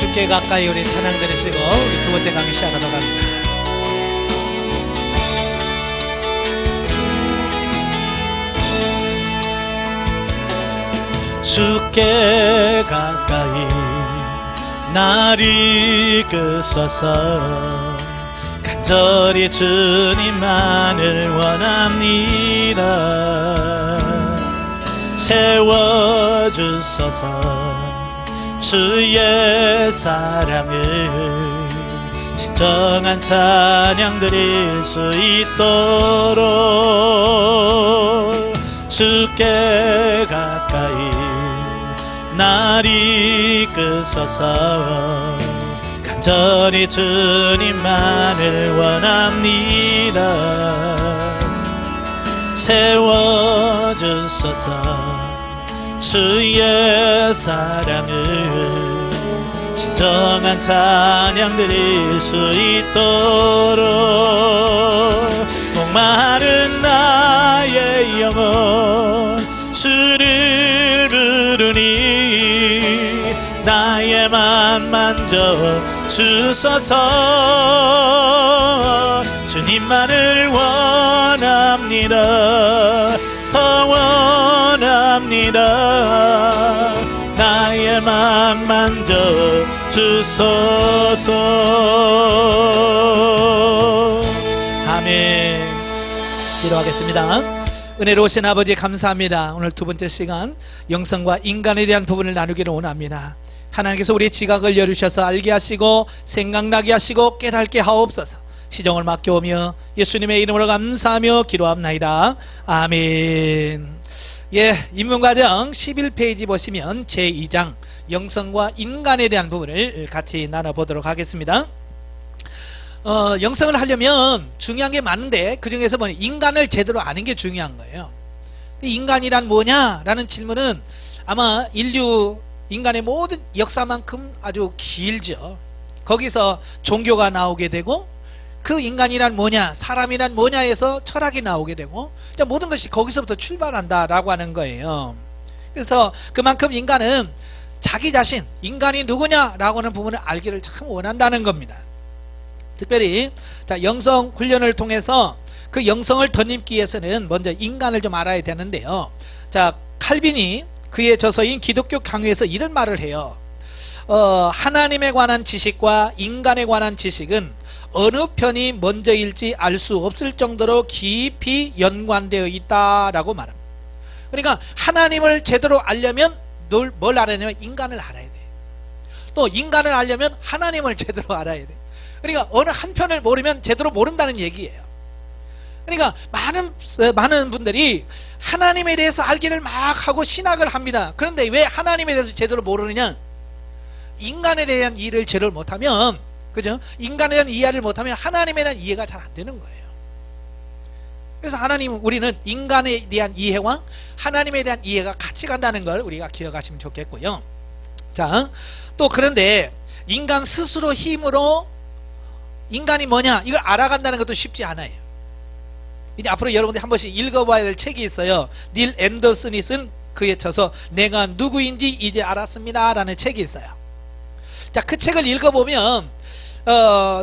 주께 가까이 우리 찬양 들으시고 우리 두 번째 강의 시작하도록 합니다. 주께 가까이 날 이끄소서. 간절히 주님만을 원합니다. 채워주소서. 주의 사랑을 진정한 찬양 드릴 수 있도록 주께 가까이 날 이끄소서. 간절히 주님만을 원합니다. 채워주소서. 주의 사랑을 진정한 찬양 드릴 수 있도록 목마른 나의 영혼 주를 부르니 나의 맘 만져 주소서. 주님만을 원합니다. 더 원합니다. 나의 맘 만져 주소서. 아멘. 기도하겠습니다. 은혜로우신 아버지 감사합니다. 오늘 두 번째 시간 영성과 인간에 대한 부분을 나누기를 원합니다. 하나님께서 우리의 지각을 열으셔서 알게 하시고 생각나게 하시고 깨닫게 하옵소서. 시종을 맡겨오며 예수님의 이름으로 감사하며 기도합나이다. 아멘. 예, 입문과정 11페이지 보시면 제2장 영성과 인간에 대한 부분을 같이 나눠보도록 하겠습니다. 영성을 하려면 중요한 게 많은데 그 중에서 인간을 제대로 아는 게 중요한 거예요. 인간이란 뭐냐? 라는 질문은 아마 인간의 모든 역사만큼 아주 길죠. 거기서 종교가 나오게 되고 그 인간이란 뭐냐, 사람이란 뭐냐에서 철학이 나오게 되고 모든 것이 거기서부터 출발한다라고 하는 거예요. 그래서 그만큼 인간은 자기 자신, 인간이 누구냐라고 하는 부분을 알기를 참 원한다는 겁니다. 특별히 영성 훈련을 통해서 그 영성을 덧입기 위해서는 먼저 인간을 좀 알아야 되는데요. 칼빈이 그의 저서인 기독교 강요에서 이런 말을 해요. 하나님에 관한 지식과 인간에 관한 지식은 어느 편이 먼저일지 알 수 없을 정도로 깊이 연관되어 있다라고 말합니다. 그러니까 하나님을 제대로 알려면 뭘 알아야 되냐면 인간을 알아야 돼. 또 인간을 알려면 하나님을 제대로 알아야 돼. 그러니까 어느 한 편을 모르면 제대로 모른다는 얘기예요. 그러니까 많은 분들이 하나님에 대해서 알기를 막 하고 신학을 합니다. 그런데 왜 하나님에 대해서 제대로 모르느냐? 인간에 대한 이해를 제대로 못하면, 그죠? 인간에 대한 이해를 못하면 하나님에 대한 이해가 잘 안 되는 거예요. 그래서 우리는 인간에 대한 이해와 하나님에 대한 이해가 같이 간다는 걸 우리가 기억하시면 좋겠고요. 또 그런데 인간 스스로 힘으로 인간이 뭐냐 이걸 알아간다는 것도 쉽지 않아요. 이제 앞으로 여러분들이 한 번씩 읽어봐야 될 책이 있어요. 닐 앤더슨이 쓴 그의 저서 내가 누구인지 이제 알았습니다 라는 책이 있어요. 그 책을 읽어보면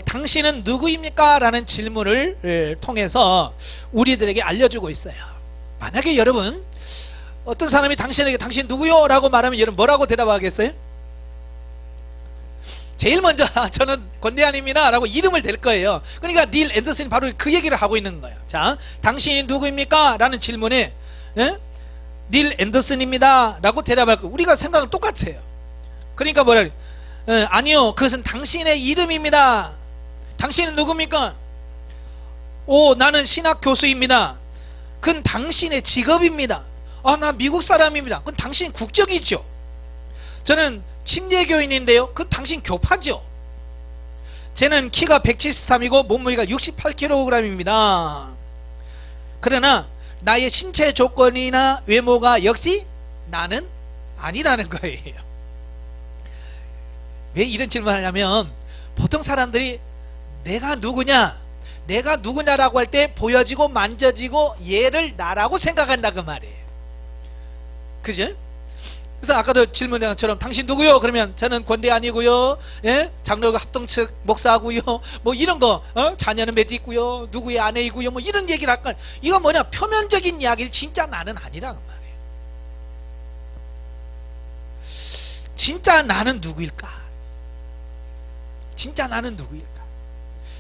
당신은 누구입니까? 라는 질문을 통해서 우리들에게 알려주고 있어요. 만약에 여러분 어떤 사람이 당신에게 당신 누구요? 라고 말하면 여러분 뭐라고 대답하겠어요? 제일 먼저 저는 권대한입니다 라고 이름을 댈 거예요. 그러니까 닐 앤더슨이 바로 그 얘기를 하고 있는 거예요. 당신이 누구입니까? 라는 질문에 닐 앤더슨입니다 라고 대답할 거예요. 우리가 생각은 똑같아요. 그러니까 뭐라 아니요, 그것은 당신의 이름입니다. 당신은 누굽니까? 나는 신학 교수입니다. 그건 당신의 직업입니다. 나 미국 사람입니다. 그건 당신 국적이죠. 저는 침례교인인데요. 그건 당신 교파죠. 쟤는 키가 173이고 몸무게가 68kg입니다. 그러나 나의 신체 조건이나 외모가 역시 나는 아니라는 거예요. 왜 이런 질문을 하냐면 보통 사람들이 내가 누구냐라고 할 때 보여지고 만져지고 얘를 나라고 생각한다 그 말이에요. 그죠? 그래서 아까도 질문한 것처럼 당신 누구요? 그러면 저는 권대안이고요. 예? 장로교 합동측 목사고요. 뭐 이런 거, 자녀는 몇 있고요. 누구의 아내이고요. 뭐 이런 얘기를 할까? 이건 뭐냐? 표면적인 이야기, 진짜 나는 아니란 말이에요. 진짜 나는 누구일까? 진짜 나는 누구일까?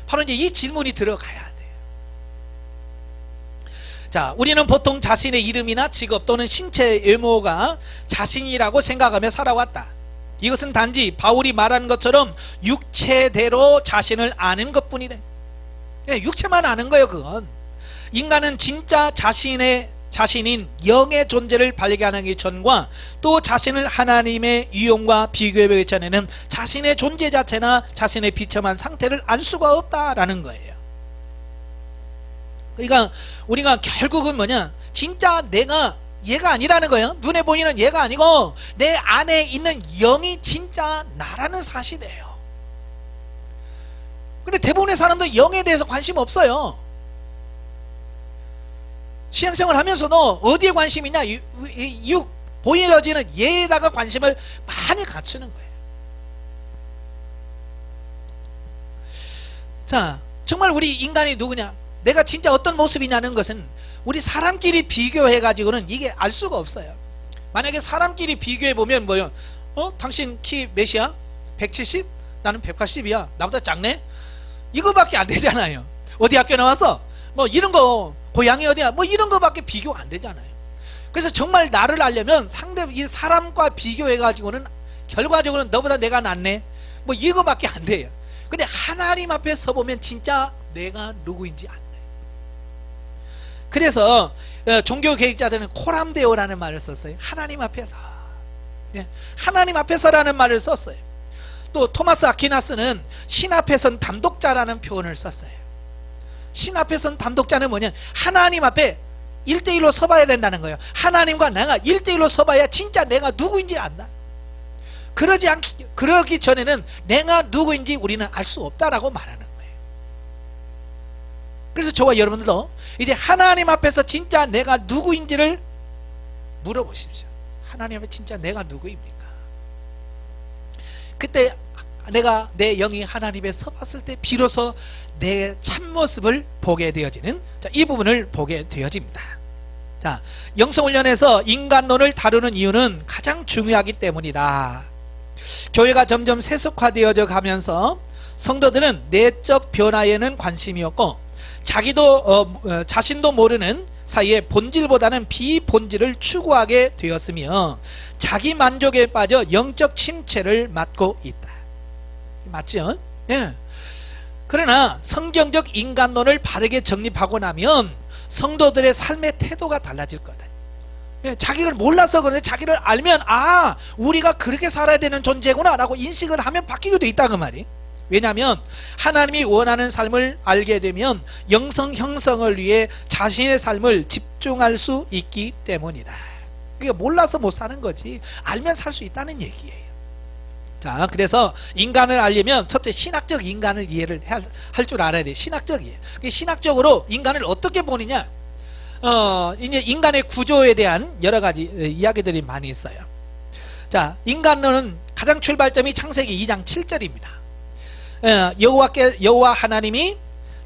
바로 이제 이 질문이 들어가야 돼요. 자, 우리는 보통 자신의 이름이나 직업 또는 신체 외모가 자신이라고 생각하며 살아왔다. 이것은 단지 바울이 말하는 것처럼 육체대로 자신을 아는 것뿐이래. 육체만 아는 거예요. 그건 인간은 진짜 자신인 영의 존재를 발견하기 전과 또 자신을 하나님의 유형과 비교해 전에는 자신의 존재 자체나 자신의 비참한 상태를 알 수가 없다라는 거예요. 그러니까 우리가 결국은 뭐냐, 진짜 내가 얘가 아니라는 거예요. 눈에 보이는 얘가 아니고 내 안에 있는 영이 진짜 나라는 사실이에요. 근데 대부분의 사람들은 영에 대해서 관심 없어요. 신앙생활 하면서도 어디에 관심이 있냐, 보여지는 얘에다가 관심을 많이 갖추는 거예요. 자, 정말 우리 인간이 누구냐, 내가 진짜 어떤 모습이냐는 것은 우리 사람끼리 비교해 가지고는 이게 알 수가 없어요. 만약에 사람끼리 비교해 보면 뭐요? 당신 키 몇이야? 170? 나는 180이야. 나보다 작네? 이거밖에 안 되잖아요. 어디 학교 나왔어? 뭐 이런 거, 고향이 어디야? 뭐 이런 거밖에 비교 안 되잖아요. 그래서 정말 나를 알려면 이 사람과 비교해 가지고는 결과적으로는 너보다 내가 낫네, 뭐 이거밖에 안 돼요. 근데 하나님 앞에 서보면 진짜 내가 누구인지 안다. 그래서 종교 계획자들은 코람데오라는 말을 썼어요. 하나님 앞에서. 하나님 앞에서라는 말을 썼어요. 또 토마스 아퀴나스는 신 앞에선 단독자라는 표현을 썼어요. 신 앞에선 단독자는 뭐냐, 하나님 앞에 1대1로 서봐야 된다는 거예요. 하나님과 내가 1대1로 서봐야 진짜 내가 누구인지 안다. 그러기 전에는 내가 누구인지 우리는 알 수 없다라고 말하는 거예요. 그래서 저와 여러분들도 이제 하나님 앞에서 진짜 내가 누구인지를 물어보십시오. 하나님 앞에 진짜 내가 누구입니까? 그때 내 영이 하나님 앞에 서봤을 때 비로소 내 참모습을 보게 되어지는, 자, 이 부분을 보게 되어집니다. 자, 영성훈련에서 인간론을 다루는 이유는 가장 중요하기 때문이다. 교회가 점점 세속화되어져 가면서 성도들은 내적 변화에는 관심이 없고 자신도 모르는 사이에 본질보다는 비본질을 추구하게 되었으며 자기 만족에 빠져 영적 침체를 맞고 있다. 맞죠? 예. 그러나 성경적 인간론을 바르게 정립하고 나면 성도들의 삶의 태도가 달라질 거다. 예, 자기를 몰라서 그런데 자기를 알면 우리가 그렇게 살아야 되는 존재구나 라고 인식을 하면 바뀌게 돼 있다 그 말이. 왜냐하면 하나님이 원하는 삶을 알게 되면 영성 형성을 위해 자신의 삶을 집중할 수 있기 때문이다. 그러니까 몰라서 못 사는 거지, 알면 살 수 있다는 얘기예요. 자, 그래서 인간을 알려면 첫째 신학적 인간을 이해를 할 줄 알아야 돼. 신학적이에요. 신학적으로 인간을 어떻게 보느냐, 이제 인간의 구조에 대한 여러 가지 이야기들이 많이 있어요. 자, 인간은 가장 출발점이 창세기 2장 7절입니다. 여호와 하나님이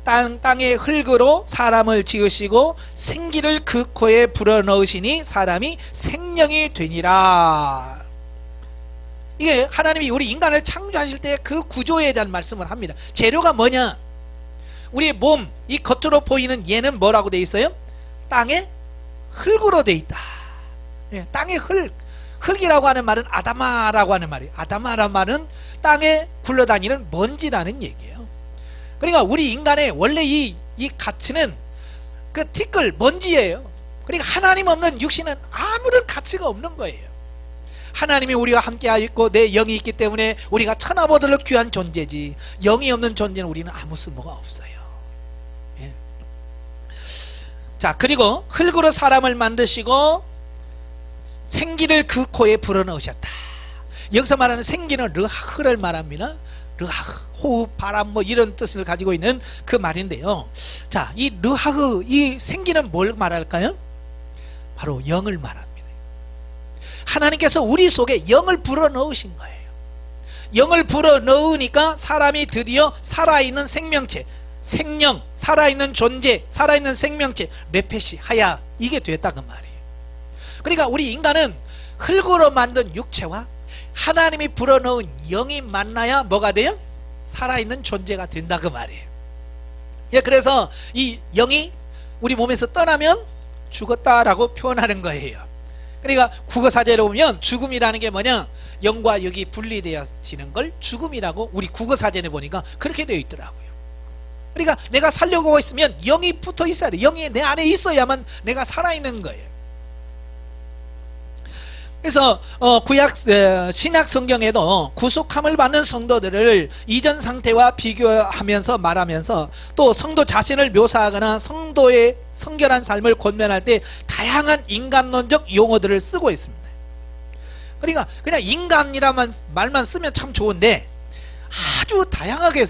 땅의 흙으로 사람을 지으시고 생기를 그 코에 불어넣으시니 사람이 생명이 되니라. 이게 하나님이 우리 인간을 창조하실 때 그 구조에 대한 말씀을 합니다. 재료가 뭐냐, 우리 몸, 이 겉으로 보이는 얘는 뭐라고 돼 있어요? 땅의 흙으로 돼 있다. 땅의 흙이라고 하는 말은 아다마라고 하는 말이에요. 아다마라는 말은 땅에 굴러다니는 먼지라는 얘기예요. 그러니까 우리 인간의 원래 이 가치는 그 티끌 먼지예요. 그러니까 하나님 없는 육신은 아무런 가치가 없는 거예요. 하나님이 우리와 함께 있고 내 영이 있기 때문에 우리가 천하보다도 귀한 존재지, 영이 없는 존재는 우리는 아무 쓸모가 없어요. 예. 자, 그리고 흙으로 사람을 만드시고 생기를 그 코에 불어넣으셨다. 여기서 말하는 생기는 르하흐를 말합니다. 르하흐, 호흡, 바람 뭐 이런 뜻을 가지고 있는 그 말인데요. 자, 이 르하흐, 이 생기는 뭘 말할까요? 바로 영을 말합니다. 하나님께서 우리 속에 영을 불어넣으신 거예요. 영을 불어넣으니까 사람이 드디어 살아있는 생명체, 생명, 살아있는 존재, 살아있는 생명체, 레페시, 하야, 이게 됐다 그 말이에요. 그러니까 우리 인간은 흙으로 만든 육체와 하나님이 불어넣은 영이 만나야 뭐가 돼요? 살아있는 존재가 된다 그 말이에요. 예, 그래서 이 영이 우리 몸에서 떠나면 죽었다라고 표현하는 거예요. 그러니까 국어사전에 보면 죽음이라는 게 뭐냐, 영과 영이 분리되어지는 걸 죽음이라고 우리 국어사전에 보니까 그렇게 되어 있더라고요. 그러니까 내가 살려고 있으면 영이 붙어 있어야 돼. 영이 내 안에 있어야만 내가 살아있는 거예요. 그래서 구약 신약 성경에도 구속함을 받는 성도들을 이전 상태와 비교하면서 말하면서 또 성도 자신을 묘사하거나 성도의 성결한 삶을 권면할 때 다양한 인간론적 용어들을 쓰고 있습니다. 그러니까 그냥 인간이라는 말만 쓰면 참 좋은데 아주 다양하게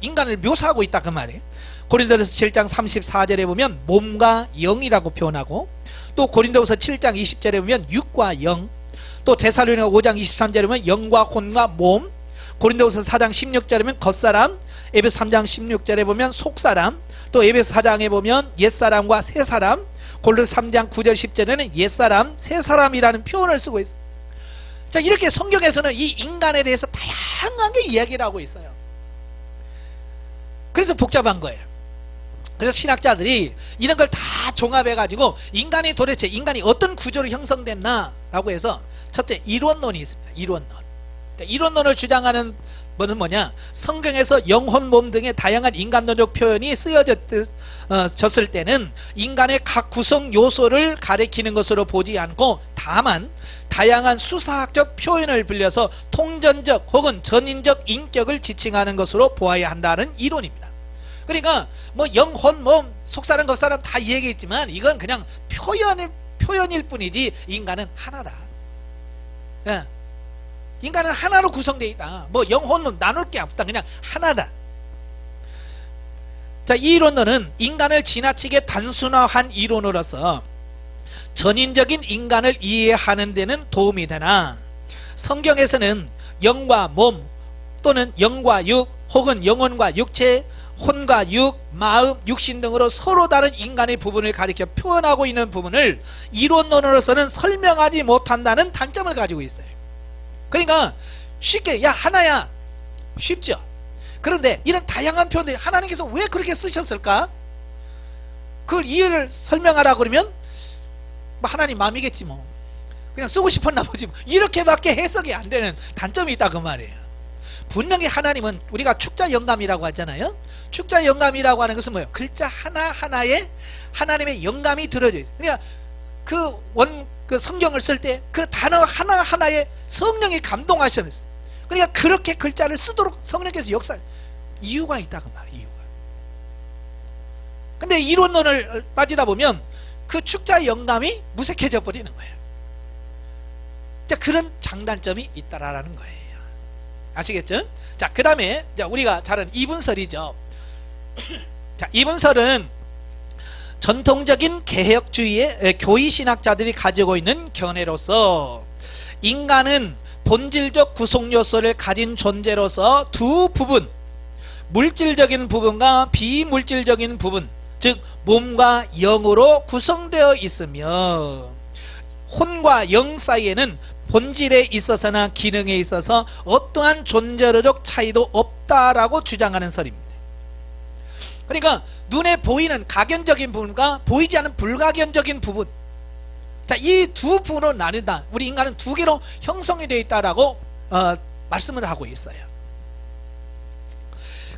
인간을 묘사하고 있다 그 말이에요. 고린도전서 7장 34절에 보면 몸과 영이라고 표현하고, 또 고린도후서 7장 20절에 보면 육과 영, 또 데살로니가 5장 23절에 보면 영과 혼과 몸, 고린도후서 4장 16절에 보면 겉사람, 에베소 3장 16절에 보면 속사람, 또 에베소 4장에 보면 옛사람과 새사람, 골로새 3장 9절 10절에는 옛사람, 새사람이라는 표현을 쓰고 있어요. 자, 이렇게 성경에서는 이 인간에 대해서 다양하게 이야기를 하고 있어요. 그래서 복잡한 거예요. 그래서 신학자들이 이런 걸 다 종합해 가지고 인간이 도대체 인간이 어떤 구조로 형성됐나 라고 해서 첫째 이론론이 있습니다. 이론론. 그러니까 이론론을 주장하는 뭐는 뭐냐, 성경에서 영혼, 몸 등의 다양한 인간론적 표현이 쓰여졌을 때는 인간의 각 구성 요소를 가리키는 것으로 보지 않고 다만 다양한 수사학적 표현을 빌려서 통전적 혹은 전인적 인격을 지칭하는 것으로 보아야 한다는 이론입니다. 그러니까 뭐 영혼, 몸, 속사람, 겉사람 다 얘기했지만 이건 그냥 표현일 뿐이지 인간은 하나다. 예. 인간은 하나로 구성되어 있다. 뭐 영혼은 나눌 게 없다. 그냥 하나다. 자, 이 이론론은 인간을 지나치게 단순화한 이론으로서 전인적인 인간을 이해하는 데는 도움이 되나, 성경에서는 영과 몸 또는 영과 육 혹은 영혼과 육체, 혼과 육, 마음, 육신 등으로 서로 다른 인간의 부분을 가리켜 표현하고 있는 부분을 이론론으로서는 설명하지 못한다는 단점을 가지고 있어요. 그러니까 쉽게 야 하나야 쉽죠. 그런데 이런 다양한 표현들이 하나님께서 왜 그렇게 쓰셨을까? 그걸 이해를 설명하라 그러면 뭐 하나님 마음이겠지 뭐, 그냥 쓰고 싶었나 보지 뭐, 이렇게밖에 해석이 안 되는 단점이 있다 그 말이에요. 분명히 하나님은 우리가 축자 영감이라고 하잖아요. 축자 영감이라고 하는 것은 뭐예요? 글자 하나하나에 하나님의 영감이 들어져요. 그러니까 그 성경을 쓸 때 그 단어 하나하나에 성령이 감동하셨어요. 그러니까 그렇게 글자를 쓰도록 성령께서 역사할 이유가 있다 그 말이에요. 이유가. 근데 이론론을 따지다 보면 그 축자 영감이 무색해져 버리는 거예요. 그런 장단점이 있다라는 거예요. 아시겠죠? 자, 그 다음에 우리가 잘 아는 이분설이죠. 자, 이분설은 전통적인 개혁주의의 교리신학자들이 가지고 있는 견해로서 인간은 본질적 구성요소를 가진 존재로서 두 부분, 물질적인 부분과 비물질적인 부분, 즉 몸과 영으로 구성되어 있으며 혼과 영 사이에는 본질에 있어서나 기능에 있어서 어떠한 존재적 차이도 없다라고 주장하는 설입니다. 그러니까 눈에 보이는 가견적인 부분과 보이지 않는 불가견적인 부분, 자, 이 두 부분으로 나뉜다. 우리 인간은 두 개로 형성이 되어 있다라고 말씀을 하고 있어요.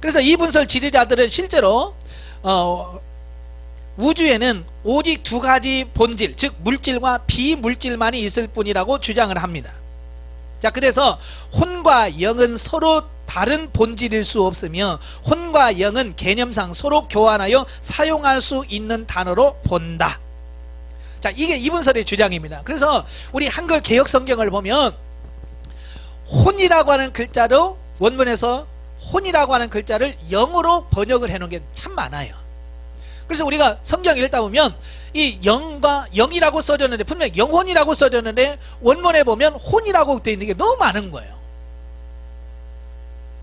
그래서 이 분설 지지자들은 실제로 우주에는 오직 두 가지 본질, 즉 물질과 비물질만이 있을 뿐이라고 주장을 합니다. 자, 그래서 혼과 영은 서로 다른 본질일 수 없으며 혼과 영은 개념상 서로 교환하여 사용할 수 있는 단어로 본다. 자, 이게 이분설의 주장입니다. 그래서 우리 한글 개역 성경을 보면 혼이라고 하는 글자로, 원문에서 혼이라고 하는 글자를 영어로 번역을 해놓은 게 참 많아요. 그래서 우리가 성경 읽다 보면 이 영과 영이라고 써졌는데 분명 영혼이라고 써졌는데 원문에 보면 혼이라고 되어 있는 게 너무 많은 거예요.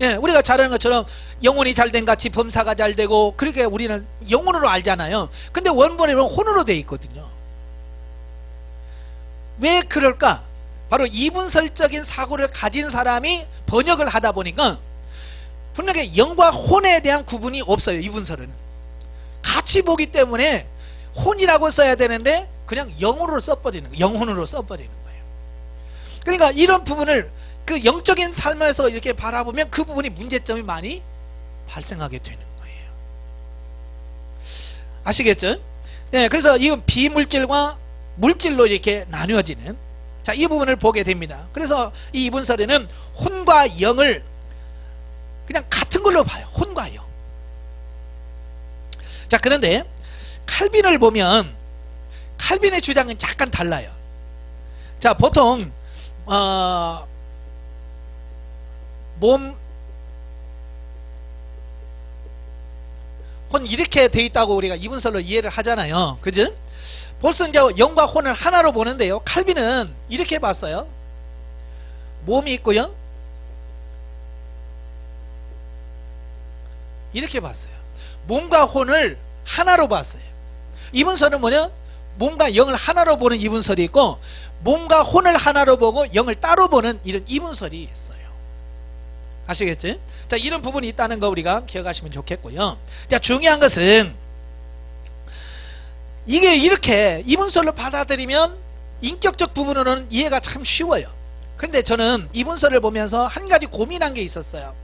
예, 우리가 잘 아는 것처럼 영혼이 잘된 같이 범사가 잘 되고 그렇게 우리는 영혼으로 알잖아요. 근데 원문에 보면 혼으로 되어 있거든요. 왜 그럴까? 바로 이분설적인 사고를 가진 사람이 번역을 하다 보니까 분명히 영과 혼에 대한 구분이 없어요. 이분설은 같이 보기 때문에 혼이라고 써야 되는데 그냥 영으로 써버리는 거예요. 영혼으로 써버리는 거예요. 그러니까 이런 부분을 그 영적인 삶에서 이렇게 바라보면 그 부분이 문제점이 많이 발생하게 되는 거예요. 아시겠죠? 네, 그래서 이건 비물질과 물질로 이렇게 나뉘어지는, 자, 이 부분을 보게 됩니다. 그래서 이 이분설에는 혼과 영을 그냥 같은 걸로 봐요. 혼과 영. 자, 그런데 칼빈을 보면 칼빈의 주장은 약간 달라요. 자, 보통 몸, 혼 이렇게 돼 있다고 우리가 이분설로 이해를 하잖아요. 그죠? 벌써 이제 영과 혼을 하나로 보는데요. 칼빈은 이렇게 봤어요. 몸이 있고요. 이렇게 봤어요. 몸과 혼을 하나로 봤어요. 이분설은 뭐냐? 몸과 영을 하나로 보는 이분설이 있고 몸과 혼을 하나로 보고 영을 따로 보는 이런 이분설이 있어요. 아시겠지? 자, 이런 부분이 있다는 거 우리가 기억하시면 좋겠고요. 자, 중요한 것은 이게 이렇게 이분설로 받아들이면 인격적 부분으로는 이해가 참 쉬워요. 그런데 저는 이분설을 보면서 한 가지 고민한 게 있었어요.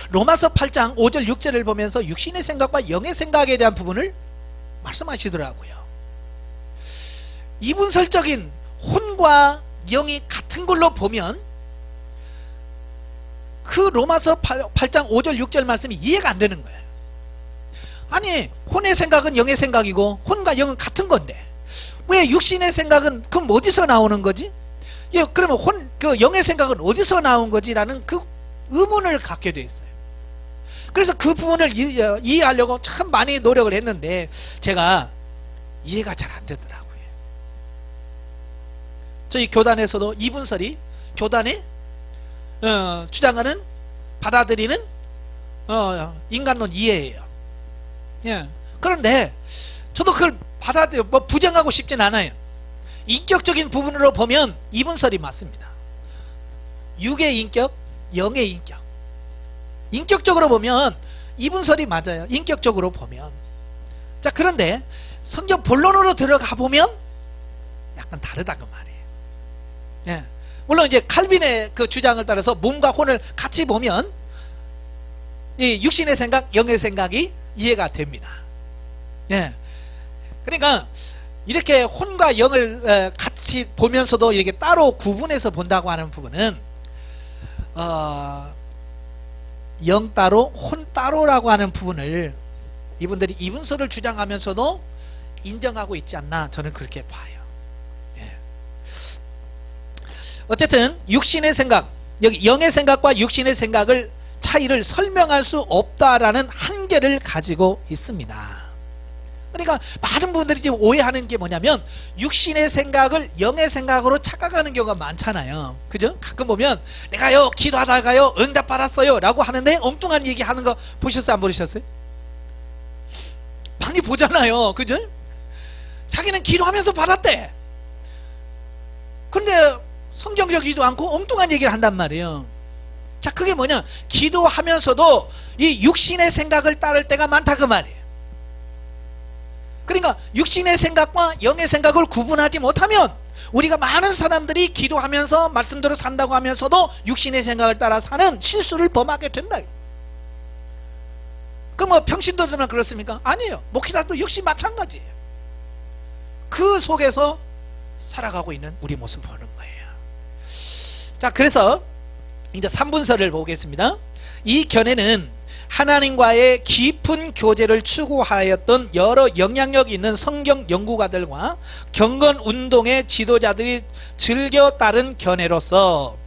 로마서 8장 5절 6절을 보면서 육신의 생각과 영의 생각에 대한 부분을 말씀하시더라고요. 이분설적인 혼과 영이 같은 걸로 보면 그 로마서 8장 5절 6절 말씀이 이해가 안 되는 거예요. 아니, 혼의 생각은 영의 생각이고 혼과 영은 같은 건데 왜 육신의 생각은 그럼 어디서 나오는 거지? 예, 그러면 그 영의 생각은 어디서 나온 거지라는 그 의문을 갖게 돼 있어요. 그래서 그 부분을 이해하려고 참 많이 노력을 했는데 제가 이해가 잘 안 되더라고요. 저희 교단에서도 이분설이 교단에 주장하는 받아들이는 인간론 이해예요. 예. 그런데 저도 그걸 부정하고 싶진 않아요. 인격적인 부분으로 보면 이분설이 맞습니다. 육의 인격, 영의 인격. 인격적으로 보면 이분설이 맞아요. 인격적으로 보면. 자, 그런데 성경 본론으로 들어가 보면 약간 다르다 그 말이에요. 예. 물론 이제 칼빈의 그 주장을 따라서 몸과 혼을 같이 보면 이 육신의 생각, 영의 생각이 이해가 됩니다. 예. 그러니까 이렇게 혼과 영을 같이 보면서도 이렇게 따로 구분해서 본다고 하는 부분은 영 따로 혼 따로라고 하는 부분을 이분들이 이분설을 주장하면서도 인정하고 있지 않나, 저는 그렇게 봐요. 예. 어쨌든 육신의 생각, 여기 영의 생각과 육신의 생각을 차이를 설명할 수 없다라는 한계를 가지고 있습니다. 그러니까 많은 분들이 지금 오해하는 게 뭐냐면 육신의 생각을 영의 생각으로 착각하는 경우가 많잖아요. 그죠? 가끔 보면 내가요 기도하다가요 응답 받았어요 라고 하는데 엉뚱한 얘기 하는 거 보셨어요? 안 보셨어요? 많이 보잖아요. 그죠? 자기는 기도하면서 받았대. 근데 성경적이지도 않고 엉뚱한 얘기를 한단 말이에요. 자, 그게 뭐냐? 기도하면서도 이 육신의 생각을 따를 때가 많다 그 말이에요. 그러니까 육신의 생각과 영의 생각을 구분하지 못하면 우리가 많은 사람들이 기도하면서 말씀대로 산다고 하면서도 육신의 생각을 따라 사는 실수를 범하게 된다. 그 뭐 평신도들만 그렇습니까? 아니에요. 목회자도 역시 마찬가지예요. 그 속에서 살아가고 있는 우리 모습을 보는 거예요. 자, 그래서 이제 3분설을 보겠습니다. 이 견해는 하나님과의 깊은 교제를 추구하였던 여러 영향력이 있는 성경 연구가들과 경건운동의 지도자들이 즐겨 따른 견해로서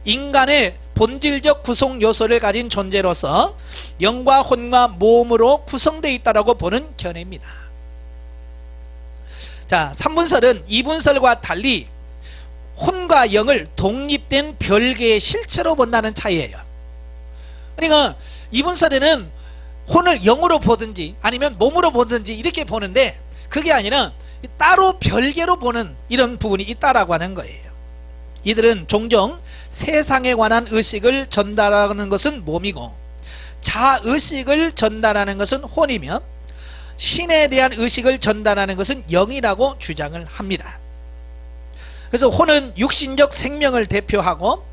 인간의 본질적 구성 요소를 가진 존재로서 영과 혼과 몸으로 구성되어 있다고 보는 견해입니다. 자, 3분설은 2분설과 달리 혼과 영을 독립된 별개의 실체로 본다는 차이예요. 그러니까 2분설에는 혼을 영으로 보든지 아니면 몸으로 보든지 이렇게 보는데, 그게 아니라 따로 별개로 보는 이런 부분이 있다라고 하는 거예요. 이들은 종종 세상에 관한 의식을 전달하는 것은 몸이고, 자의식을 전달하는 것은 혼이며, 신에 대한 의식을 전달하는 것은 영이라고 주장을 합니다. 그래서 혼은 육신적 생명을 대표하고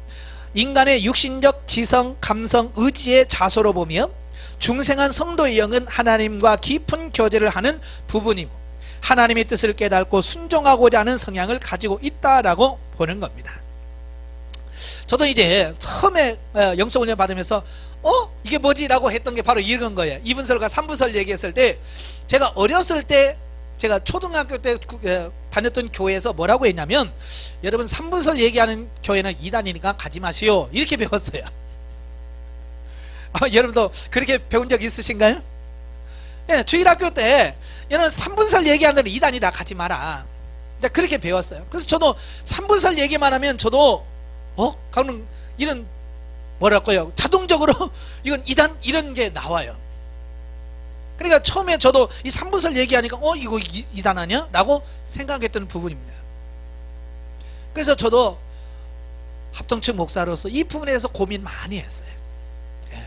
인간의 육신적 지성, 감성, 의지의 자소로 보며, 중생한 성도의 영은 하나님과 깊은 교제를 하는 부분이고 하나님의 뜻을 깨닫고 순종하고자 하는 성향을 가지고 있다라고 보는 겁니다. 저도 이제 처음에 영성훈련 받으면서 이게 뭐지? 라고 했던 게 바로 이런 거예요. 2분설과 3분설 얘기했을 때, 제가 어렸을 때, 제가 초등학교 때 다녔던 교회에서 뭐라고 했냐면, 여러분 3분설 얘기하는 교회는 이단이니까 가지 마시오, 이렇게 배웠어요. 여러분도 그렇게 배운 적 있으신가요? 예, 주일학교 때 여러분 3분설 얘기하는 데는 이단이다, 가지 마라, 그렇게 배웠어요. 그래서 저도 3분설 얘기만 하면 저도 가는 이런 뭐랄까요, 자동적으로 이건 이단, 이런 게 나와요. 그러니까 처음에 저도 이 3분설 얘기하니까 이거 이단 아니야? 라고 생각했던 부분입니다. 그래서 저도 합동측 목사로서 이 부분에 대해서 고민 많이 했어요. 예.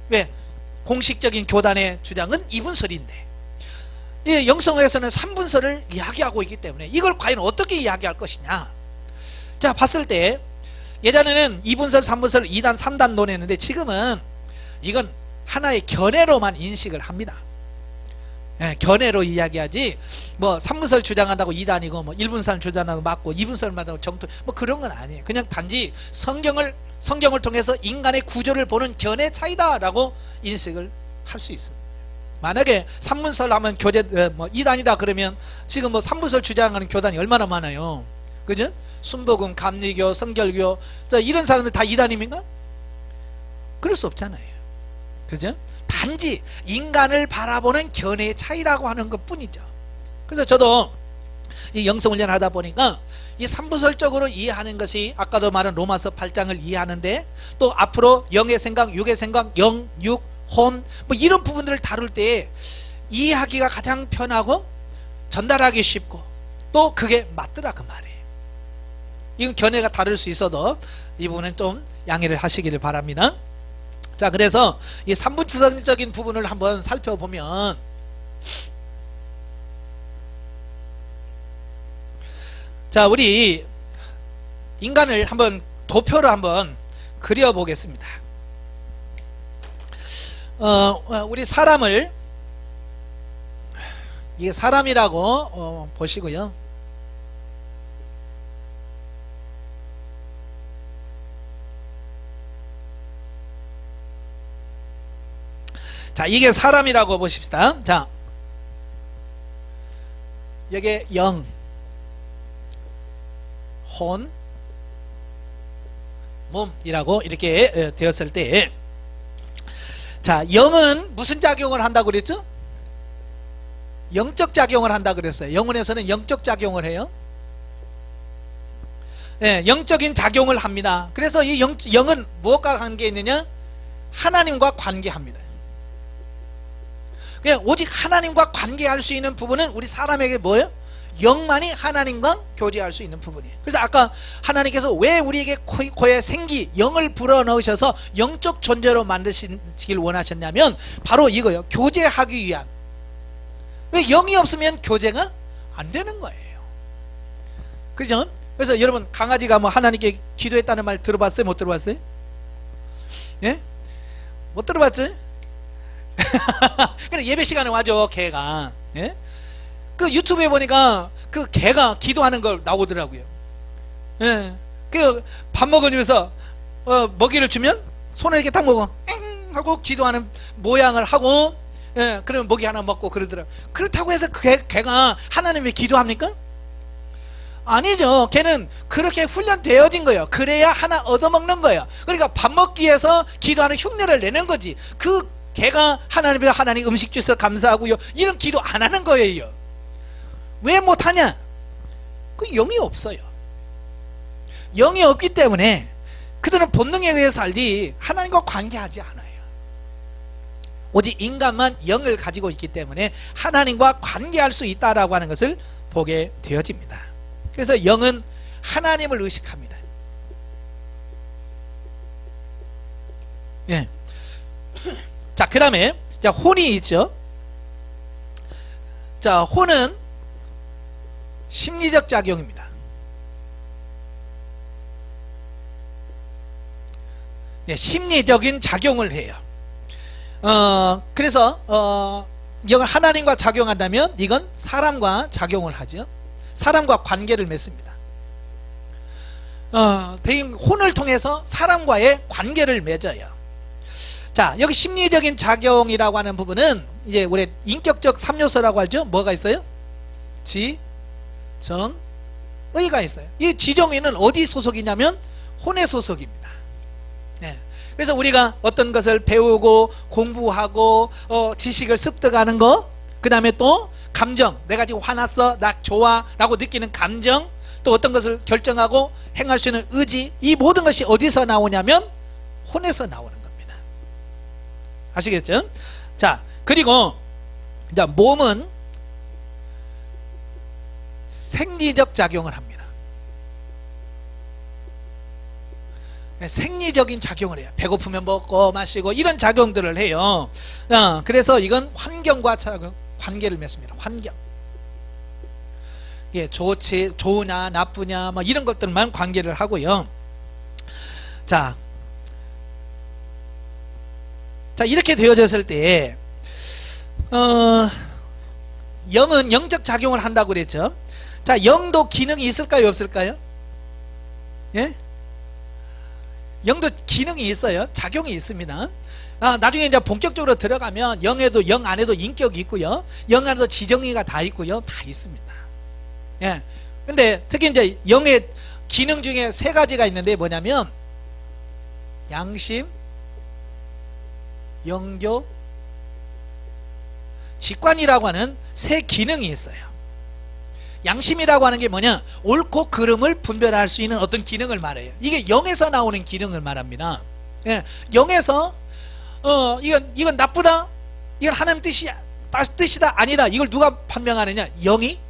왜? 공식적인 교단의 주장은 2분설인데 이 영성회에서는 3분설을 이야기하고 있기 때문에 이걸 과연 어떻게 이야기할 것이냐. 자, 봤을 때 예전에는 2분설, 3분설, 2단, 3단 논했는데 지금은 이건 하나의 견해로만 인식을 합니다. 예, 견해로 이야기하지 뭐 3분설 주장한다고 2단이고 뭐 1분설 주장한다고 맞고 2분설 맞다고 정토, 뭐 그런 건 아니에요. 그냥 단지 성경을 통해서 인간의 구조를 보는 견해 차이다 라고 인식을 할 수 있습니다. 만약에 3분설 하면 교제 뭐 2단이다 그러면 지금 뭐 3분설 주장하는 교단이 얼마나 많아요. 그죠? 순복음, 감리교, 성결교, 이런 사람들 다 2단입니까? 그럴 수 없잖아요. 그죠? 단지 인간을 바라보는 견해의 차이라고 하는 것 뿐이죠. 그래서 저도 이 영성훈련 하다 보니까 이 3분설적으로 이해하는 것이 아까도 말한 로마서 8장을 이해하는데, 또 앞으로 영의 생각, 육의 생각, 영, 육, 혼 뭐 이런 부분들을 다룰 때 이해하기가 가장 편하고 전달하기 쉽고 또 그게 맞더라 그 말이에요. 이건 견해가 다를 수 있어도 이 부분은 좀 양해를 하시기를 바랍니다. 자, 그래서 이 3분설적인 부분을 한번 살펴보면, 자, 우리 인간을 한번 도표로 한번 그려보겠습니다. 우리 사람을, 이게 사람이라고 보시고요. 자, 이게 사람이라고 보십시다. 자, 여기에 영, 혼, 몸이라고 이렇게 되었을 때, 자, 영은 무슨 작용을 한다고 그랬죠? 영적 작용을 한다고 그랬어요. 영혼에서는 영적 작용을 해요. 네, 영적인 작용을 합니다. 그래서 이 영은 무엇과 관계 있느냐? 하나님과 관계합니다. 그냥 오직 하나님과 관계할 수 있는 부분은 우리 사람에게 뭐예요? 영만이 하나님과 교제할 수 있는 부분이에요. 그래서 아까 하나님께서 왜 우리에게 코에 생기, 영을 불어넣으셔서 영적 존재로 만드시길 원하셨냐면 바로 이거예요. 교제하기 위한. 왜? 영이 없으면 교제가 안 되는 거예요. 그죠? 그래서 여러분, 강아지가 뭐 하나님께 기도했다는 말 들어봤어요? 못 들어봤어요? 예? 못 들어봤지? 그냥 예배 시간에 와죠, 개가. 예? 그 유튜브에 보니까 그 개가 기도하는 걸 나오더라고요. 예. 그 밥 먹으면서 먹이를 주면 손을 이렇게 딱 먹어 엥 하고 기도하는 모양을 하고, 예, 그러면 먹이 하나 먹고 그러더라고요. 그렇다고 해서 개가 하나님께 기도합니까? 아니죠. 걔는 그렇게 훈련되어진 거예요. 그래야 하나 얻어먹는 거예요. 그러니까 밥 먹기 위해서 기도하는 흉내를 내는 거지. 그 개가 하나님 음식 주셔서 감사하고요, 이런 기도 안 하는 거예요. 왜 못하냐? 그 영이 없어요. 영이 없기 때문에 그들은 본능에 의해 살지 하나님과 관계하지 않아요. 오직 인간만 영을 가지고 있기 때문에 하나님과 관계할 수 있다라고 하는 것을 보게 되어집니다. 그래서 영은 하나님을 의식합니다. 예. 자, 그 다음에 혼이 있죠. 자, 혼은 심리적 작용입니다. 예, 심리적인 작용을 해요. 그래서 이걸 하나님과 작용한다면 이건 사람과 작용을 하죠. 사람과 관계를 맺습니다. 혼을 통해서 사람과의 관계를 맺어요. 자, 여기 심리적인 작용이라고 하는 부분은 이제 우리 인격적 3요소라고 하죠. 뭐가 있어요? 지, 정, 의가 있어요. 이 지정의는 어디 소속이냐면 혼의 소속입니다. 네. 그래서 우리가 어떤 것을 배우고 공부하고 지식을 습득하는 거, 그 다음에 또 감정, 내가 지금 화났어, 나 좋아 라고 느끼는 감정, 또 어떤 것을 결정하고 행할 수 있는 의지, 이 모든 것이 어디서 나오냐면 혼에서 나오는 겁니다. 아시겠죠? 자, 그리고 이제 몸은 생리적 작용을 합니다. 생리적인 작용을 해요. 배고프면 먹고 마시고 이런 작용들을 해요. 그래서 이건 환경과 관계를 맺습니다. 환경. 예, 좋으냐 나쁘냐 뭐 이런 것들만 관계를 하고요. 자, 이렇게 되어졌을 때 영은 영적 작용을 한다고 그랬죠. 자, 영도 기능이 있을까요 없을까요? 예? 영도 기능이 있어요. 작용이 있습니다. 나중에 이제 본격적으로 들어가면 영 안에도 인격이 있고요. 영 안에도 지정의가 다 있고요. 다 있습니다. 예. 근데 특히 이제 영의 기능 중에 3가지가 있는데 뭐냐면 양심, 영교, 직관이라고 하는 3기능이 있어요. 양심이라고 하는 게 뭐냐? 옳고 그름을 분별할 수 있는 어떤 기능을 말해요. 이게 영에서 나오는 기능을 말합니다. 예, 영에서 이건 나쁘다, 이건 하나님 뜻이다 아니다, 이걸 누가 판명하느냐? 영이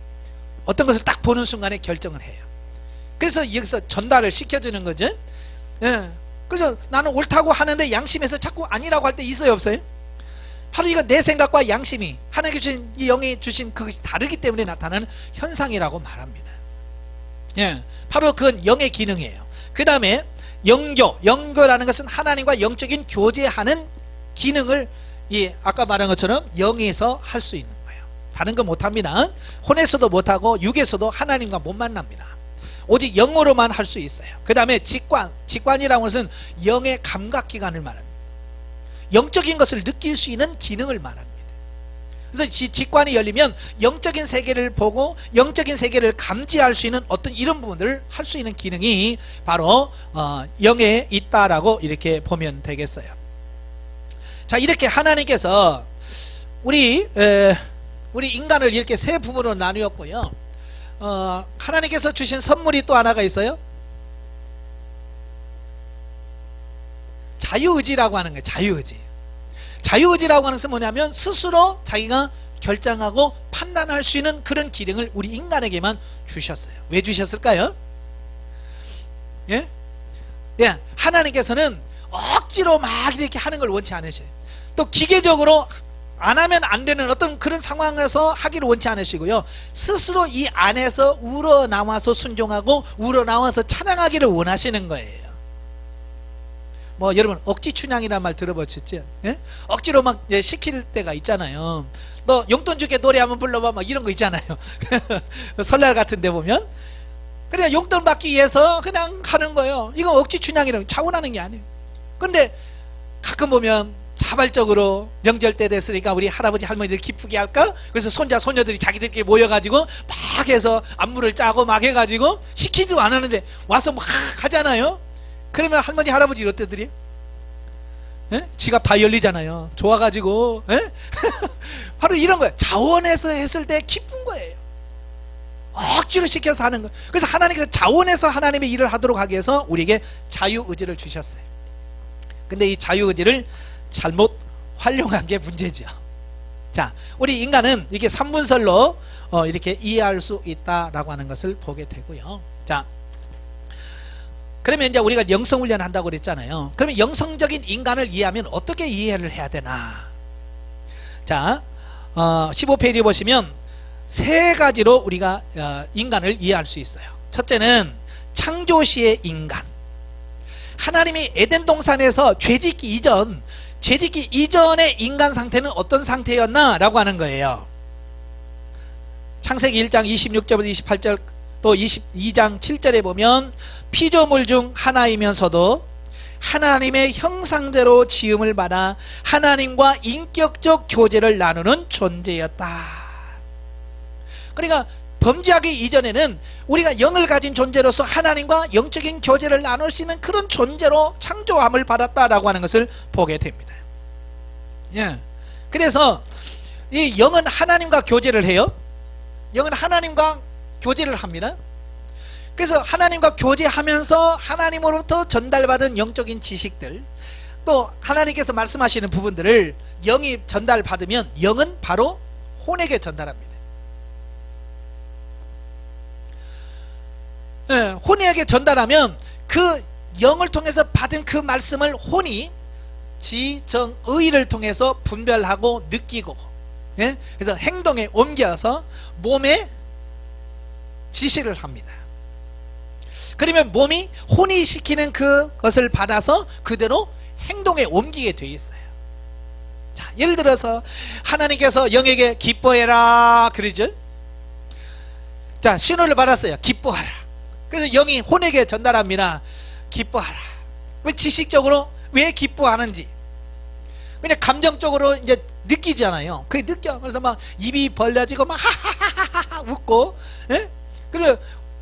어떤 것을 딱 보는 순간에 결정을 해요. 그래서 여기서 전달을 시켜주는 거죠. 예, 그래서 나는 옳다고 하는데 양심에서 자꾸 아니라고 할 때 있어요 없어요? 바로 이거 내 생각과 양심이 하나님께 주신 이 영이 주신 그것이 다르기 때문에 나타나는 현상이라고 말합니다. 예, 바로 그건 영의 기능이에요. 그 다음에 영교라는 것은 하나님과 영적인 교제하는 기능을 아까 말한 것처럼 영에서 할 수 있는 거예요. 다른 거 못합니다. 혼에서도 못하고 육에서도 하나님과 못 만납니다. 오직 영으로만 할 수 있어요. 그 다음에 직관이라는 것은 영의 감각기관을 말합니다. 영적인 것을 느낄 수 있는 기능을 말합니다. 그래서 직관이 열리면 영적인 세계를 보고 영적인 세계를 감지할 수 있는 어떤 이런 부분들을 할 수 있는 기능이 바로 영에 있다라고 이렇게 보면 되겠어요. 자, 이렇게 하나님께서 우리 인간을 이렇게 3부분으로 나누었고요. 하나님께서 주신 선물이 또 하나가 있어요. 자유의지라고 하는 거예요. 자유의지라고 하는 것은 뭐냐면 스스로 자기가 결정하고 판단할 수 있는 그런 기능을 우리 인간에게만 주셨어요. 왜 주셨을까요? 예? 예, 하나님께서는 억지로 막 이렇게 하는 걸 원치 않으셔요. 또 기계적으로 안 하면 안 되는 어떤 그런 상황에서 하기를 원치 않으시고요. 스스로 이 안에서 우러나와서 순종하고 우러나와서 찬양하기를 원하시는 거예요. 뭐 여러분 억지 춘향이라는 말 들어보셨죠? 예? 억지로 막 시킬 때가 있잖아요. 너 용돈 줄게 노래 한번 불러봐 막 이런 거 있잖아요. 설날 같은 데 보면 그냥 용돈 받기 위해서 그냥 하는 거예요. 이건 억지 춘향이라고 차원하는 게 아니에요. 근데 가끔 보면 자발적으로 명절 때 됐으니까 우리 할아버지 할머니들 기쁘게 할까? 그래서 손자 손녀들이 자기들끼리 모여가지고 막 해서 안무를 짜고 막 해가지고 시키지도 않았는데 와서 막 하잖아요. 그러면 할머니 할아버지 어때들이? 예? 지갑 다 열리잖아요. 좋아가지고 예? 바로 이런 거예요. 자원해서 했을 때 기쁜 거예요. 억지로 시켜서 하는 거예요. 그래서 하나님께서 자원해서 하나님의 일을 하도록 하기 위해서 우리에게 자유의지를 주셨어요. 근데 이 자유의지를 잘못 활용한 게 문제죠. 자, 우리 인간은 이게 삼분설로 이렇게 이해할 수 있다라고 하는 것을 보게 되고요. 자, 그러면 이제 우리가 영성훈련 한다고 그랬잖아요. 그러면 영성적인 인간을 이해하면 어떻게 이해를 해야 되나? 자, 15페이지 보시면 세 가지로 우리가 인간을 이해할 수 있어요. 첫째는 창조시의 인간. 하나님이 에덴 동산에서 죄짓기 이전의 인간 상태는 어떤 상태였나 라고 하는 거예요. 창세기 1장 26절부터 28절 또 22장 7절에 보면 피조물 중 하나이면서도 하나님의 형상대로 지음을 받아 하나님과 인격적 교제를 나누는 존재였다. 그러니까 범죄하기 이전에는 우리가 영을 가진 존재로서 하나님과 영적인 교제를 나눌 수 있는 그런 존재로 창조함을 받았다라고 하는 것을 보게 됩니다. 예. 그래서 이 영은 하나님과 교제를 해요. 영은 하나님과 교제를 합니다. 그래서 하나님과 교제하면서 하나님으로부터 전달받은 영적인 지식들, 또 하나님께서 말씀하시는 부분들을 영이 전달받으면 영은 바로 혼에게 전달합니다. 예, 혼에게 전달하면 그 영을 통해서 받은 그 말씀을 혼이 지정의를 통해서 분별하고 느끼고, 예? 그래서 행동에 옮겨서 몸에 지시를 합니다. 그러면 몸이 혼이 시키는 그것을 받아서 그대로 행동에 옮기게 되어 있어요. 자, 예를 들어서 하나님께서 영에게 기뻐해라 그러죠. 자, 신호를 받았어요. 기뻐하라. 그래서 영이 혼에게 전달합니다. 기뻐하라. 왜 지식적으로 왜 기뻐하는지 그냥 감정적으로 이제 느끼잖아요. 그게 느껴. 그래서 막 입이 벌려지고 막 하하하하 웃고, 예? 그래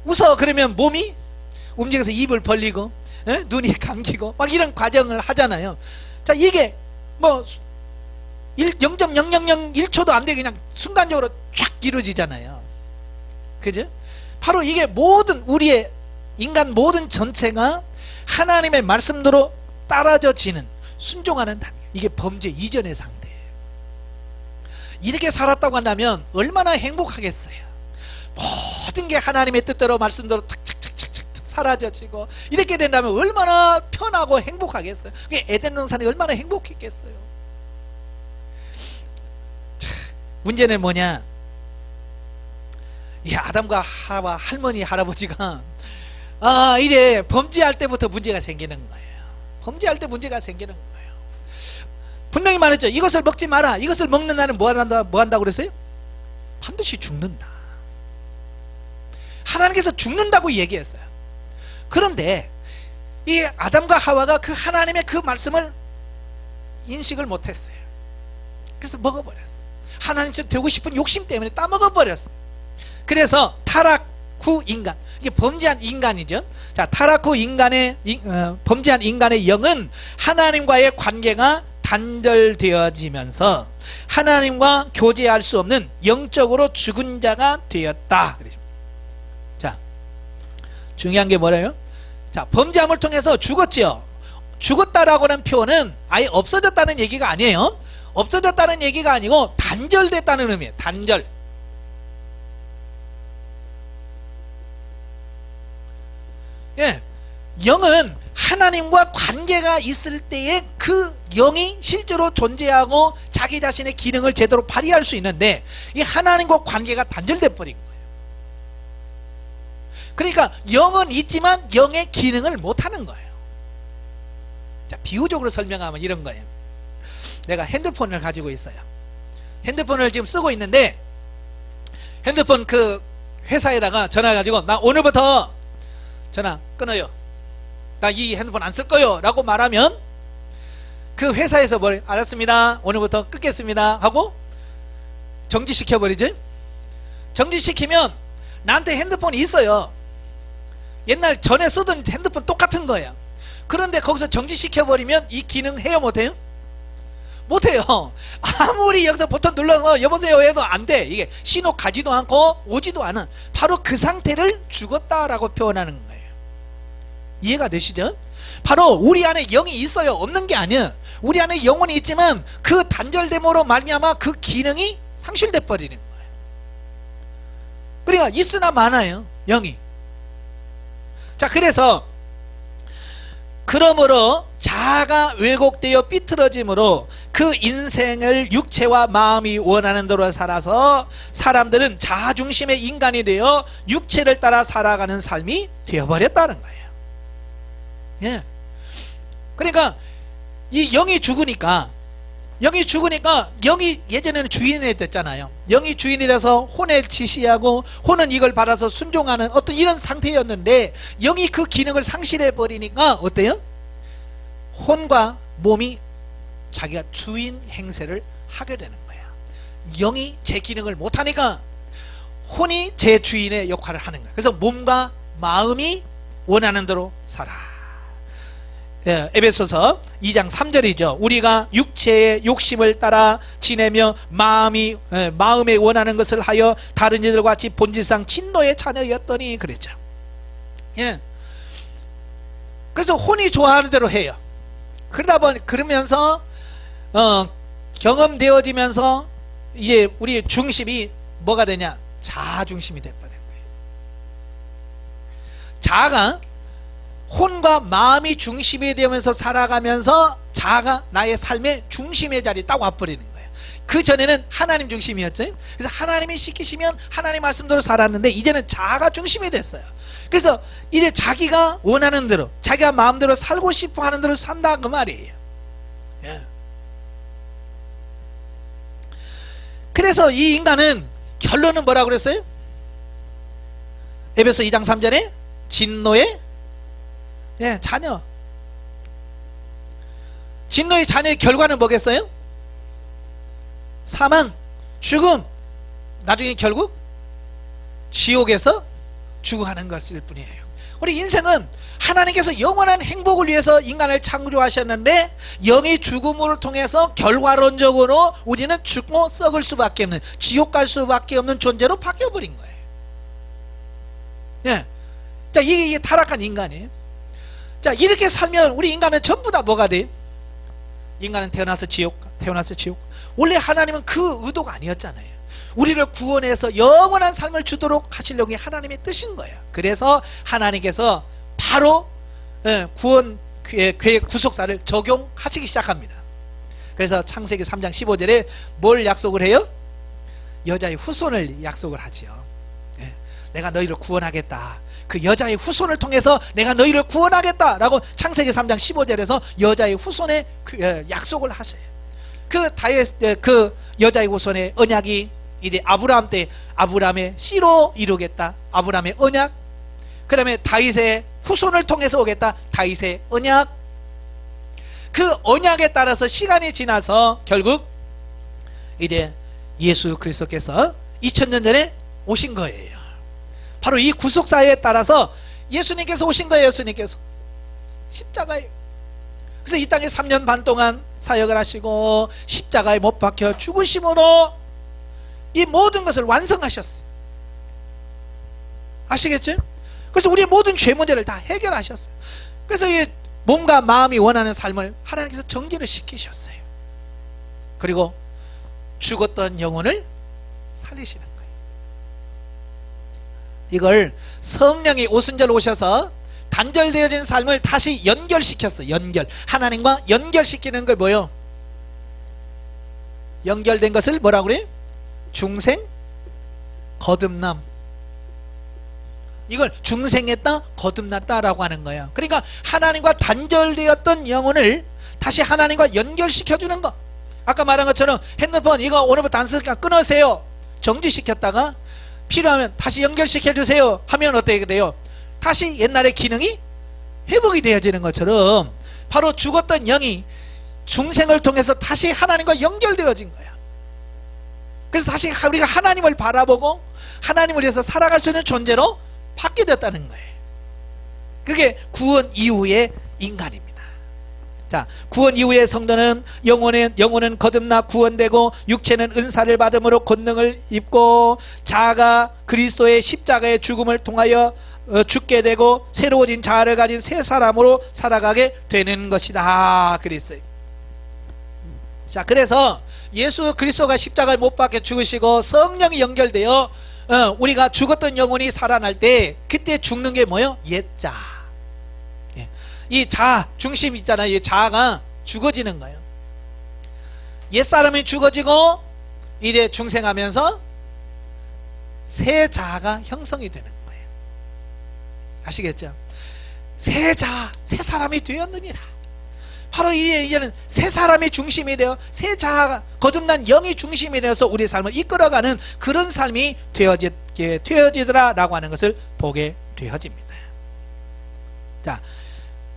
웃어. 그러면 몸이 움직여서 입을 벌리고, 예? 눈이 감기고 막 이런 과정을 하잖아요. 자, 이게 뭐 0.0001초도 안 되게 그냥 순간적으로 쫙 이루어지잖아요. 그죠? 바로 이게 모든 우리의 인간 모든 전체가 하나님의 말씀대로 따라져지는, 순종하는 단계. 이게 범죄 이전의 상태예요. 이렇게 살았다고 한다면 얼마나 행복하겠어요. 모든 게 하나님의 뜻대로 말씀대로 착착착착착 사라져지고 이렇게 된다면 얼마나 편하고 행복하겠어요. 그게 에덴 동산이 얼마나 행복했겠어요. 자, 문제는 뭐냐? 이 아담과 하와 할머니 할아버지가 이제 범죄할 때부터 문제가 생기는 거예요. 범죄할 때 문제가 생기는 거예요. 분명히 말했죠. 이것을 먹지 마라. 이것을 먹는 날은 뭐 한다고 그랬어요? 반드시 죽는다. 하나님께서 죽는다고 얘기했어요. 그런데 이 아담과 하와가 그 하나님의 그 말씀을 인식을 못했어요. 그래서 먹어버렸어요. 하나님처럼 되고 싶은 욕심 때문에 따먹어버렸어요. 그래서 타락 후 인간, 이게 범죄한 인간이죠. 자, 타락 후 인간의 범죄한 인간의 영은 하나님과의 관계가 단절되어지면서 하나님과 교제할 수 없는 영적으로 죽은 자가 되었다. 자, 중요한 게 뭐래요? 자, 범죄함을 통해서 죽었지요. 죽었다라고 하는 표현은 아예 없어졌다는 얘기가 아니에요. 없어졌다는 얘기가 아니고 단절됐다는 의미예요. 단절. 예, 영은 하나님과 관계가 있을 때에 그 영이 실제로 존재하고 자기 자신의 기능을 제대로 발휘할 수 있는데 이 하나님과 관계가 단절돼 버린 거예요. 그러니까 영은 있지만 영의 기능을 못하는 거예요. 자, 비유적으로 설명하면 이런 거예요. 내가 핸드폰을 가지고 있어요. 핸드폰을 지금 쓰고 있는데 핸드폰 그 회사에다가 전화 가지고 나 오늘부터 전화 끊어요. 나 이 핸드폰 안 쓸 거요 라고 말하면 그 회사에서 뭘 알았습니다. 오늘부터 끊겠습니다 하고 정지시켜버리지. 정지시키면 나한테 핸드폰이 있어요. 옛날 전에 쓰던 핸드폰 똑같은 거예요. 그런데 거기서 정지시켜버리면 이 기능 해요 못해요? 못해요. 아무리 여기서 버튼 눌러서 여보세요 해도 안 돼. 이게 신호 가지도 않고 오지도 않은 바로 그 상태를 죽었다라고 표현하는 거예요. 이해가 되시죠? 바로 우리 안에 영이 있어요. 없는 게 아니에요. 우리 안에 영혼이 있지만 그 단절됨으로 말미암아 그 기능이 상실돼 버리는 거예요. 그러니까 있으나 마나요, 영이. 자, 그러므로 자아가 왜곡되어 삐뚤어짐으로 그 인생을 육체와 마음이 원하는 대로 살아서 사람들은 자아 중심의 인간이 되어 육체를 따라 살아가는 삶이 되어버렸다는 거예요. 예. 그러니까 이 영이 죽으니까 영이 예전에는 주인이 됐잖아요. 영이 주인이 돼서 혼에 지시하고 혼은 이걸 받아서 순종하는 어떤 이런 상태였는데 영이 그 기능을 상실해 버리니까 어때요? 혼과 몸이 자기가 주인 행세를 하게 되는 거예요. 영이 제 기능을 못하니까 혼이 제 주인의 역할을 하는 거예요. 그래서 몸과 마음이 원하는 대로 살아. 예, 에베소서 2장 3절이죠. 우리가 육체의 욕심을 따라 지내며 마음에 원하는 것을 하여 다른 이들과 같이 본질상 진노의 자녀였더니 그랬죠. 예. 그래서 혼이 좋아하는 대로 해요. 그러면서 경험되어지면서 이제 우리 중심이 뭐가 되냐? 자아 중심이 돼버리는 거예요. 자아가 혼과 마음이 중심이 되면서 살아가면서 자아가 나의 삶의 중심의 자리에 딱 와버리는 거예요. 그 전에는 하나님 중심이었죠. 그래서 하나님이 시키시면 하나님 말씀대로 살았는데 이제는 자아가 중심이 됐어요. 그래서 이제 자기가 원하는 대로 자기가 마음대로 살고 싶어 하는 대로 산다 그 말이에요. 예. 그래서 이 인간은 결론은 뭐라고 그랬어요? 에베소 2장 3절에 진노의 자녀. 진노의 자녀의 결과는 뭐겠어요? 사망, 죽음, 나중에 결국 지옥에서 죽어가는 것일 뿐이에요. 우리 인생은 하나님께서 영원한 행복을 위해서 인간을 창조하셨는데 영이 죽음을 통해서 결과론적으로 우리는 죽고 썩을 수밖에 없는, 지옥 갈 수밖에 없는 존재로 바뀌어버린 거예요. 예. 자, 이게 타락한 인간이에요. 자, 이렇게 살면 우리 인간은 전부 다 뭐가 돼? 인간은 태어나서 지옥. 원래 하나님은 그 의도가 아니었잖아요. 우리를 구원해서 영원한 삶을 주도록 하시려고 하나님의 뜻인 거예요. 그래서 하나님께서 바로 구원 계획 구속사를 적용하시기 시작합니다. 그래서 창세기 3장 15절에 뭘 약속을 해요? 여자의 후손을 약속을 하지요. 내가 너희를 구원하겠다. 그 여자의 후손을 통해서 내가 너희를 구원하겠다라고 창세기 3장 15절에서 여자의 후손의 약속을 하세요. 그 여자의 후손의 언약이 이제 아브라함 때 아브라함의 씨로 이루겠다. 아브라함의 언약. 그 다음에 다윗의 후손을 통해서 오겠다. 다윗의 언약. 그 언약에 따라서 시간이 지나서 결국 이제 예수 그리스도께서 2000년 전에 오신 거예요. 바로 이 구속사에 따라서 예수님께서 오신 거예요. 예수님께서 십자가에, 그래서 이 땅에 3년 반 동안 사역을 하시고 십자가에 못 박혀 죽으심으로 이 모든 것을 완성하셨어요. 아시겠죠? 그래서 우리의 모든 죄 문제를 다 해결하셨어요. 그래서 이 몸과 마음이 원하는 삶을 하나님께서 정지를 시키셨어요. 그리고 죽었던 영혼을 살리시는 거예요. 이걸 성령이 오순절 오셔서 단절되어진 삶을 다시 연결시켰어요. 하나님과 연결시키는 걸 뭐요? 연결된 것을 뭐라고 그래요? 중생 거듭남. 이걸 중생했다 거듭났다라고 하는 거예요. 그러니까 하나님과 단절되었던 영혼을 다시 하나님과 연결시켜주는 거. 아까 말한 것처럼 핸드폰 이거 오늘부터 안 쓰니까 끊으세요. 정지시켰다가 필요하면 다시 연결시켜주세요 하면 어떻게 돼요? 다시 옛날의 기능이 회복이 되어지는 것처럼 바로 죽었던 영이 중생을 통해서 다시 하나님과 연결되어진 거야. 그래서 다시 우리가 하나님을 바라보고 하나님을 위해서 살아갈 수 있는 존재로 바뀌게 됐다는 거예요. 그게 구원 이후의 인간입니다. 자, 구원 이후의 성도는 영혼은 거듭나 구원되고 육체는 은사를 받음으로 권능을 입고 자아가 그리스도의 십자가의 죽음을 통하여 죽게 되고 새로워진 자아를 가진 새 사람으로 살아가게 되는 것이다 그랬어요. 자, 그래서 예수 그리스도가 십자가를 못 박혀 죽으시고 성령이 연결되어 우리가 죽었던 영혼이 살아날 때 그때 죽는 게 뭐예요? 옛자. 이 자아 중심 있잖아요. 이 자아가 죽어지는 거예요. 옛사람이 죽어지고 이제 중생하면서 새 자아가 형성이 되는 거예요. 아시겠죠? 새 자아, 새 사람이 되었느니라. 바로 이제는 새 사람이 중심이 되어 새 자아가 거듭난 영이 중심이 되어서 우리의 삶을 이끌어가는 그런 삶이 되어지더라 라고 하는 것을 보게 되어집니다. 자,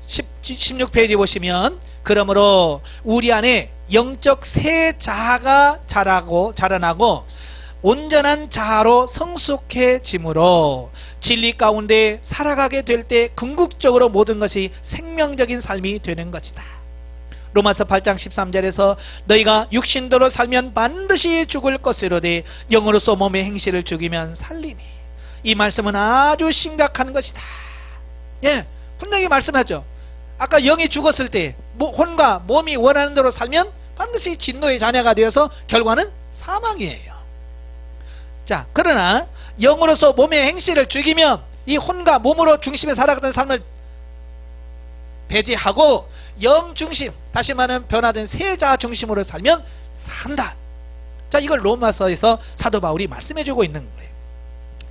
16페이지 보시면 그러므로 우리 안에 영적 새 자아가 자라나고 온전한 자아로 성숙해지므로 진리 가운데 살아가게 될 때 궁극적으로 모든 것이 생명적인 삶이 되는 것이다. 로마서 8장 13절에서 너희가 육신대로 살면 반드시 죽을 것이로되 영으로서 몸의 행실을 죽이면 살리니, 이 말씀은 아주 심각한 것이다. 예, 분명히 말씀하죠. 아까 영이 죽었을 때 혼과 몸이 원하는 대로 살면 반드시 진노의 자녀가 되어서 결과는 사망이에요. 자, 그러나 영으로서 몸의 행실을 죽이면 이 혼과 몸으로 중심에 살아가던 삶을 배제하고 영 중심, 다시 말하면 변화된 새 자아 중심으로 살면 산다. 자, 이걸 로마서에서 사도 바울이 말씀해주고 있는 거예요.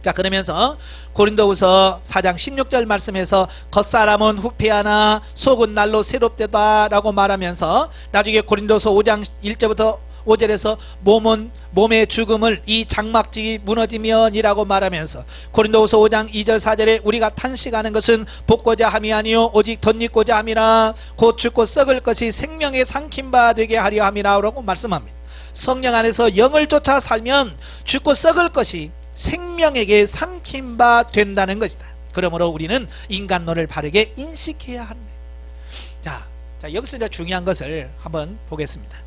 자, 그러면서 고린도후서 4장 16절 말씀에서 겉사람은 후패하나 속은 날로 새롭되다 라고 말하면서 나중에 고린도서 5장 1절부터 5절에서 몸의 죽음을 이 장막직이 무너지면이라고 말하면서 고린도후서 5장 2절 4절에 우리가 탄식하는 것은 복고자 함이 아니요 오직 덧입고자 함이라 곧 죽고 썩을 것이 생명에 삼킨 바 되게 하려 함이라 라고 말씀합니다. 성령 안에서 영을 쫓아 살면 죽고 썩을 것이 생명에게 삼킨 바 된다는 것이다. 그러므로 우리는 인간론을 바르게 인식해야 합니다. 자, 여기서 이제 중요한 것을 한번 보겠습니다.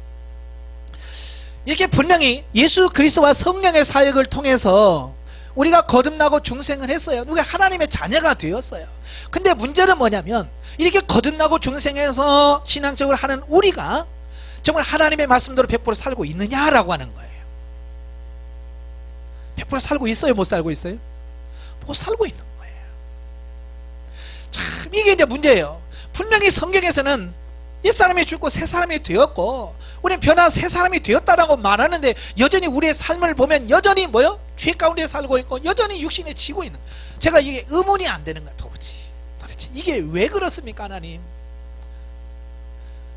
이렇게 분명히 예수 그리스도와 성령의 사역을 통해서 우리가 거듭나고 중생을 했어요. 우리가 하나님의 자녀가 되었어요. 근데 문제는 뭐냐면 이렇게 거듭나고 중생해서 신앙적으로 하는 우리가 정말 하나님의 말씀대로 100% 살고 있느냐라고 하는 거예요. 100% 살고 있어요? 못 살고 있어요? 못 살고 있는 거예요. 참 이게 이제 문제예요. 분명히 성경에서는 옛사람이 죽고 새사람이 되었고 우리는 변화 새사람이 되었다라고 말하는데 여전히 우리의 삶을 보면 여전히 뭐요? 죄 가운데 살고 있고 여전히 육신에 지고 있는 거예요. 제가 이게 의문이 안 되는 거예요. 도대체 이게 왜 그렇습니까 하나님?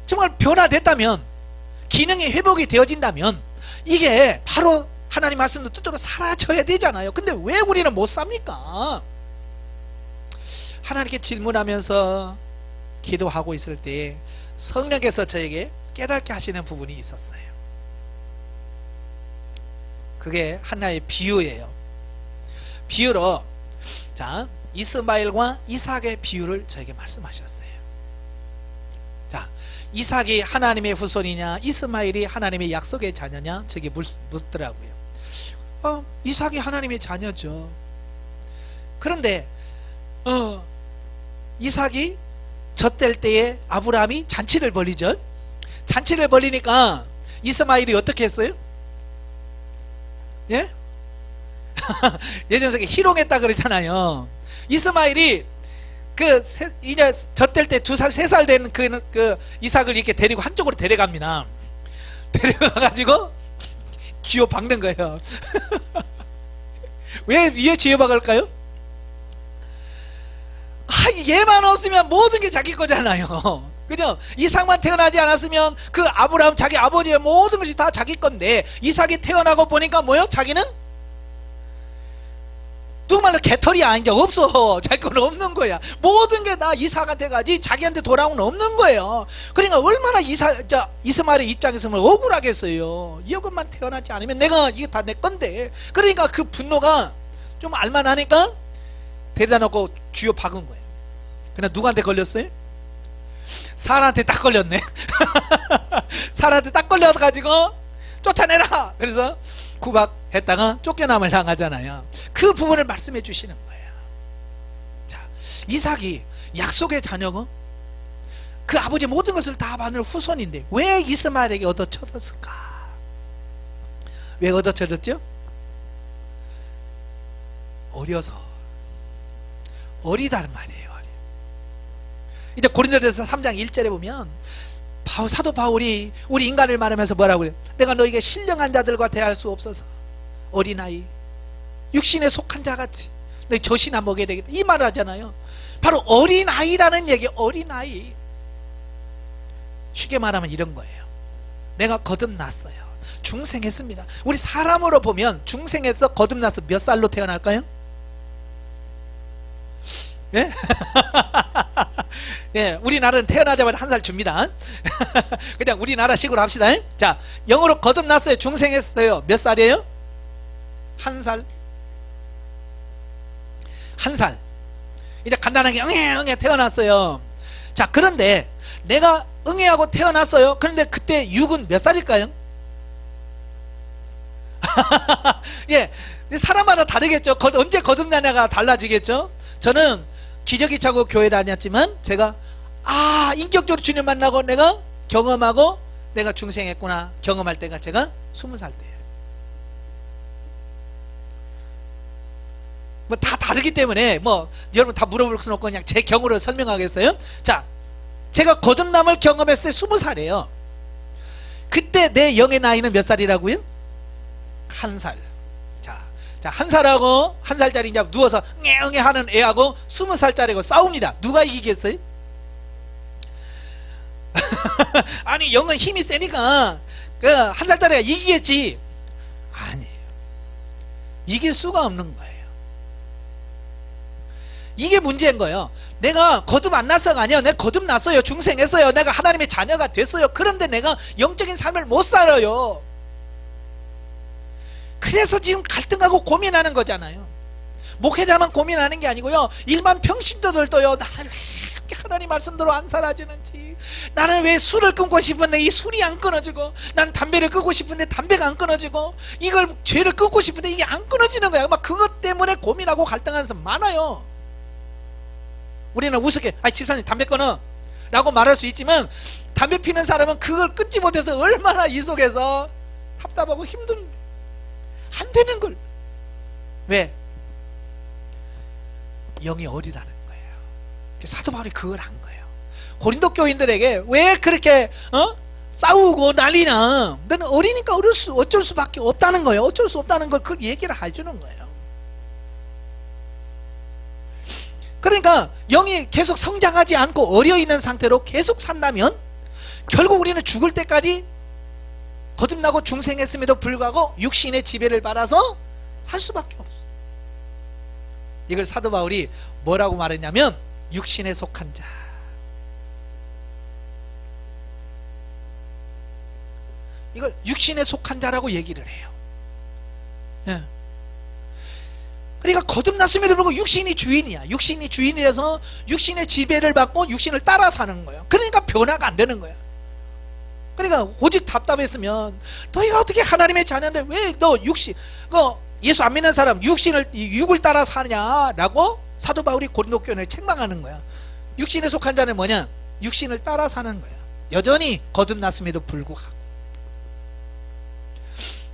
정말 변화됐다면 기능이 회복이 되어진다면 이게 바로 하나님 말씀도 뜻대로 사라져야 되잖아요. 근데 왜 우리는 못 삽니까? 하나님께 질문하면서 기도하고 있을 때 성령께서 저에게 깨닫게 하시는 부분이 있었어요. 그게 하나의 비유예요. 비유로 자, 이스마엘과 이삭의 비유를 저에게 말씀하셨어요. 자, 이삭이 하나님의 후손이냐 이스마엘이 하나님의 약속의 자녀냐 저게 묻더라고요. 이삭이 하나님의 자녀죠. 그런데 이삭이 젖될 때에 아브라함이 잔치를 벌이죠. 잔치를 벌리니까 이스마엘이 어떻게 했어요? 예? 예전에 희롱했다 그랬잖아요. 이스마엘이 이제 젖될 때 2살 3살 된 그 이삭을 이렇게 데리고 한쪽으로 데려갑니다. 데려가가지고 쥐어 박는 거예요. 왜 쥐어 박을까요? 얘만 없으면 모든 게 자기 거잖아요. 그죠? 이삭만 태어나지 않았으면 그 아브라함 자기 아버지의 모든 것이 다 자기 건데 이삭이 태어나고 보니까 뭐요? 자기는 누구말로 개털이야. 이제 없어. 자기 건 없는 거야. 모든 게 다 이삭한테 가지 자기한테 돌아오는 없는 거예요. 그러니까 얼마나 이스마엘의 입장에서는 억울하겠어요. 이것만 태어나지 않으면 내가 이게 다 내 건데. 그러니까 그 분노가 좀 알만하니까 데려다 놓고 쥐어 박은 거예요. 그냥 누구한테 걸렸어요? 사라한테 딱 걸렸네. 사라한테 딱 걸려가지고 쫓아내라. 그래서 구박했다가 쫓겨남을 당하잖아요. 그 부분을 말씀해 주시는 거예요. 자, 이삭이 약속의 자녀고 그 아버지의 모든 것을 다 받는 후손인데 왜 이스마엘에게 얻어쳐졌을까? 왜 얻어쳐졌죠? 어려서, 어리다는 말이에요. 이제 고린도전서 3장 1절에 보면 사도 바울이 우리 인간을 말하면서 뭐라고 그래요? 내가 너에게 신령한 자들과 대할 수 없어서 어린아이, 육신에 속한 자같이 너희 젖이나 먹여야 되겠다, 이 말을 하잖아요. 바로 어린아이라는 얘기. 어린아이, 쉽게 말하면 이런 거예요. 내가 거듭났어요. 중생했습니다. 우리 사람으로 보면 중생해서 거듭나서 몇 살로 태어날까요? 예? 예, 우리나라는 태어나자마자 1살 줍니다. 그냥 우리나라식으로 합시다. 자, 영어로 거듭났어요. 중생했어요. 몇 살이에요? 1살. 1살. 이제 간단하게 응애 태어났어요. 자, 그런데 내가 응애하고 태어났어요. 그런데 그때 육은 몇 살일까요? 예, 사람마다 다르겠죠. 언제 거듭나냐가 달라지겠죠. 저는 기저귀 차고 교회 다녔지만 제가 인격적으로 주님 만나고 내가 경험하고 내가 중생했구나 경험할 때가 제가 20살 때예요. 뭐 다 다르기 때문에 뭐 여러분 다 물어볼 수는 없고 그냥 제 경우로 설명하겠어요. 자, 제가 거듭남을 경험했을 때 20살이에요. 그때 내 영의 나이는 몇 살이라고요? 1살. 자, 1살하고 1살짜리 이제 누워서 응애 하는 애하고 20살짜리고 싸웁니다. 누가 이기겠어요? 아니, 영은 힘이 세니까 그 1살짜리가 이기겠지. 아니에요. 이길 수가 없는 거예요. 이게 문제인 거예요. 내가 거듭 안 났어가 아니에요. 내가 거듭 났어요. 중생했어요. 내가 하나님의 자녀가 됐어요. 그런데 내가 영적인 삶을 못 살아요. 그래서 지금 갈등하고 고민하는 거잖아요. 목회자만 고민하는 게 아니고요, 일반 평신도들도요, 나는 왜 이렇게 하나님 말씀대로 안 살아지는지, 나는 왜 술을 끊고 싶은데 이 술이 안 끊어지고, 나는 담배를 끊고 싶은데 담배가 안 끊어지고, 이걸 죄를 끊고 싶은데 이게 안 끊어지는 거야. 막 그것 때문에 고민하고 갈등하는 사람 많아요. 우리는 우습게 집사님 담배 끊어 라고 말할 수 있지만, 담배 피는 사람은 그걸 끊지 못해서 얼마나 이 속에서 답답하고 힘든, 안 되는 걸. 왜? 영이 어리다는 거예요. 사도 바울이 그걸 한 거예요. 고린도 교인들에게 왜 그렇게 싸우고 난리나? 너는 어리니까 어쩔 수밖에 없다는 거예요. 어쩔 수 없다는 걸 그 얘기를 해주는 거예요. 그러니까 영이 계속 성장하지 않고 어려있는 상태로 계속 산다면 결국 우리는 죽을 때까지 거듭나고 중생했음에도 불구하고 육신의 지배를 받아서 살 수밖에 없어. 이걸 사도 바울이 뭐라고 말했냐면 육신에 속한 자. 이걸 육신에 속한 자라고 얘기를 해요. 예. 그러니까 거듭났음에도 불구하고 육신이 주인이야. 육신이 주인이라서 육신의 지배를 받고 육신을 따라 사는 거예요. 그러니까 변화가 안 되는 거야. 그러니까 오직 답답했으면 너희가 어떻게 하나님의 자녀인데 왜 너 육신, 예수 안 믿는 사람 육을 따라 사냐라고 사도 바울이 고린도 교회를 책망하는 거야. 육신에 속한 자는 뭐냐? 육신을 따라 사는 거야. 여전히 거듭났음에도 불구하고.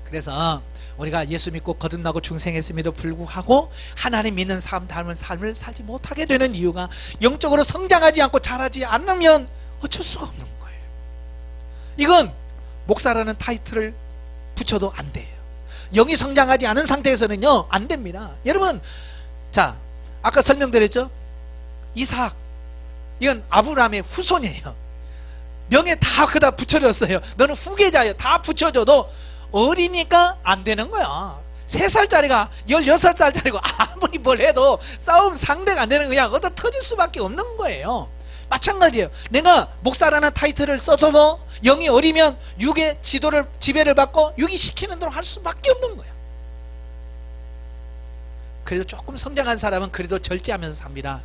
그래서 우리가 예수 믿고 거듭나고 중생했음에도 불구하고 하나님 믿는 삶을 살지 못하게 되는 이유가 영적으로 성장하지 않고 자라지 않으면 어쩔 수가 없는 거예요. 이건 목사라는 타이틀을 붙여도 안 돼요. 영이 성장하지 않은 상태에서는요 안 됩니다. 여러분, 자, 아까 설명드렸죠? 이삭, 이건 아브라함의 후손이에요. 명예 다 그다 붙여줬어요. 너는 후계자예요. 다 붙여줘도 어리니까 안 되는 거야. 3살짜리가 16살짜리고 아무리 뭘 해도 싸움 상대가 안 되는 거야. 어디다 터질 수밖에 없는 거예요. 마찬가지예요. 내가 목사라는 타이틀을 써서도 영이 어리면 육의 지배를 받고 육이 시키는 대로 할 수밖에 없는 거야. 그래도 조금 성장한 사람은 그래도 절제하면서 삽니다.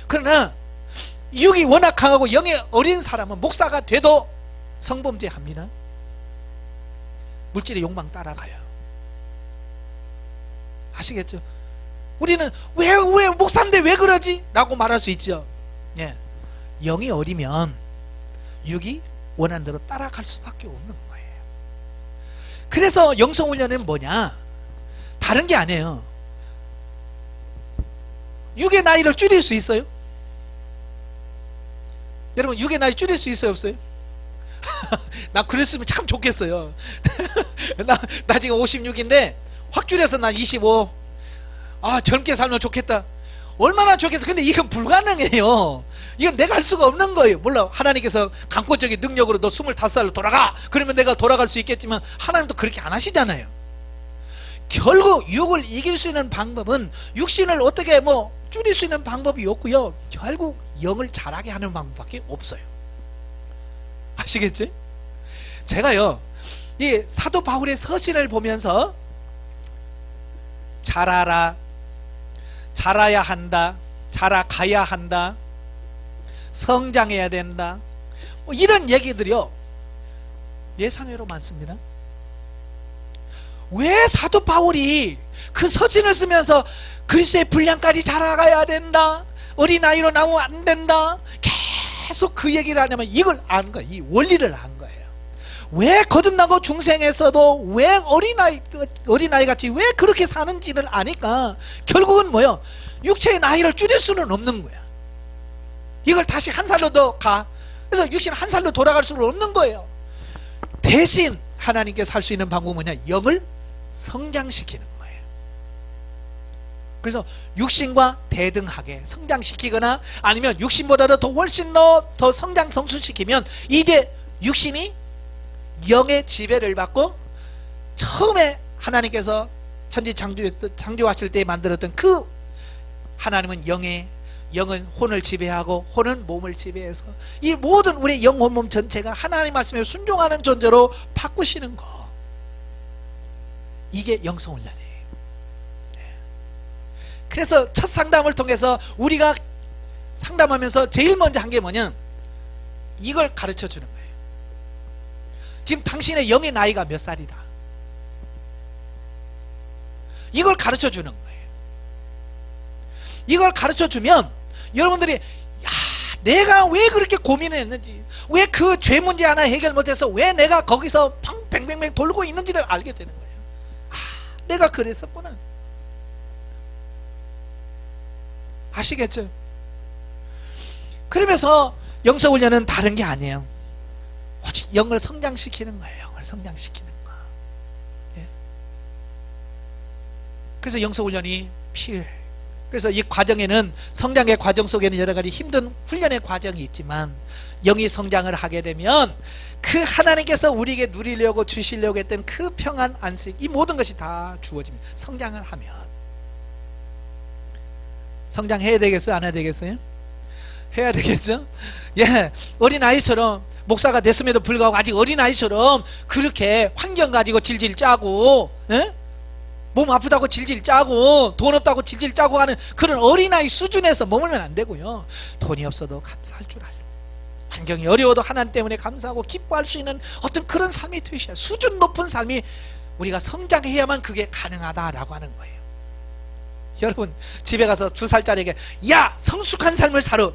그러나 육이 워낙 강하고 영이 어린 사람은 목사가 돼도 성범죄합니다. 물질의 욕망 따라가요. 아시겠죠? 우리는 왜 목사인데 왜 그러지? 라고 말할 수 있죠. 예. 영이 어리면 육이 원하는 대로 따라갈 수밖에 없는 거예요. 그래서 영성훈련은 뭐냐? 다른 게 아니에요. 육의 나이를 줄일 수 있어요? 여러분, 육의 나이 줄일 수 있어요, 없어요? 나 그랬으면 참 좋겠어요. 나 지금 56인데 확 줄여서 난 25. 아, 젊게 살면 좋겠다. 얼마나 좋겠어. 근데 이건 불가능해요. 이건 내가 할 수가 없는 거예요. 물론 하나님께서 강권적인 능력으로 너 25살로 돌아가, 그러면 내가 돌아갈 수 있겠지만 하나님도 그렇게 안 하시잖아요. 결국 육을 이길 수 있는 방법은, 육신을 어떻게 줄일 수 있는 방법이 없고요, 결국 영을 자라게 하는 방법밖에 없어요. 아시겠지? 제가요, 이 사도 바울의 서신을 보면서 자라라, 자라야 한다, 자라가야 한다, 성장해야 된다, 이런 얘기들이요 예상외로 많습니다. 왜 사도 바울이 그 서신을 쓰면서 그리스도의 분량까지 자라가야 된다, 어린아이로 나오면 안 된다, 계속 그 얘기를 하냐면 이걸 아는 거예요. 이 원리를 아는 거예요. 왜 거듭나고 중생에서도 왜 어린아이 같이 왜 그렇게 사는지를 아니까 결국은 뭐예요? 육체의 나이를 줄일 수는 없는 거야. 이걸 다시 한 살로 더 가. 그래서 육신 한 살로 돌아갈 수는 없는 거예요. 대신 하나님께서 할 수 있는 방법은 뭐냐? 영을 성장시키는 거예요. 그래서 육신과 대등하게 성장시키거나, 아니면 육신보다도 더 훨씬 더 성장 성숙시키면, 이제 육신이 영의 지배를 받고, 처음에 하나님께서 천지 창조하실 때 만들었던 그 하나님은 영은 혼을 지배하고 혼은 몸을 지배해서 이 모든 우리 영, 혼, 몸 전체가 하나님 말씀에 순종하는 존재로 바꾸시는 거, 이게 영성훈련이에요. 그래서 첫 상담을 통해서 우리가 상담하면서 제일 먼저 한 게 뭐냐면 이걸 가르쳐 주는 거예요. 지금 당신의 영의 나이가 몇 살이다, 이걸 가르쳐 주는 거예요. 이걸 가르쳐 주면 여러분들이, 야, 내가 왜 그렇게 고민을 했는지, 왜 그 죄 문제 하나 해결 못해서 왜 내가 거기서 뱅뱅뱅 돌고 있는지를 알게 되는 거예요. 아, 내가 그랬었구나. 아시겠죠? 그러면서 영성훈련은 다른 게 아니에요. 오직 영을 성장시키는 거예요. 영을 성장시키는 거. 예. 그래서 영성훈련이 필요해요. 그래서 이 과정에는, 성장의 과정 속에는 여러 가지 힘든 훈련의 과정이 있지만, 영이 성장을 하게 되면 그 하나님께서 우리에게 누리려고 주시려고 했던 그 평안, 안식, 이 모든 것이 다 주어집니다. 성장을 하면. 성장해야 되겠어요? 안 해야 되겠어요? 해야 되겠죠? 예, 어린아이처럼, 목사가 됐음에도 불구하고 아직 어린아이처럼 그렇게 환경 가지고 질질 짜고, 예? 몸 아프다고 질질 짜고 돈 없다고 질질 짜고 하는 그런 어린아이 수준에서 머물면 안 되고요, 돈이 없어도 감사할 줄 알고, 환경이 어려워도 하나님 때문에 감사하고 기뻐할 수 있는 어떤 그런 삶이 되셔야, 수준 높은 삶이 우리가 성장해야만 그게 가능하다라고 하는 거예요. 여러분, 집에 가서 2살짜리에게 야, 성숙한 삶을 살아,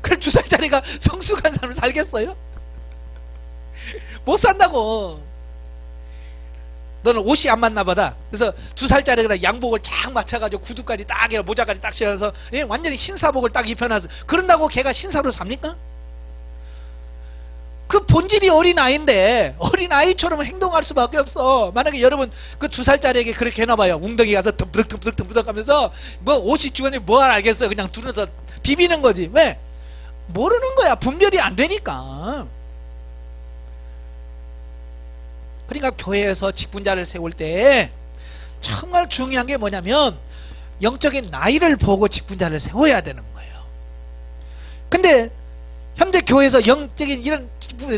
그럼 2살짜리가 성숙한 삶을 살겠어요? 못 산다고. 너는 옷이 안 맞나 보다. 그래서 2살짜리가 양복을 쫙 맞춰가지고 구두까지 딱 해서 모자까지 딱 씌워서 완전히 신사복을 딱 입혀놔서, 그런다고 걔가 신사로 삽니까? 그 본질이 어린아이인데 어린아이처럼 행동할 수밖에 없어. 만약에 여러분 그 2살짜리에게 그렇게 해놔봐요. 웅덩이 가서 덤부덕 하면서 뭐 옷이 주변에 뭘 알겠어요. 그냥 둘러서 비비는 거지. 왜? 모르는 거야. 분별이 안 되니까. 그러니까 교회에서 직분자를 세울 때 정말 중요한 게 뭐냐면 영적인 나이를 보고 직분자를 세워야 되는 거예요. 근데 현대 교회에서 영적인 이런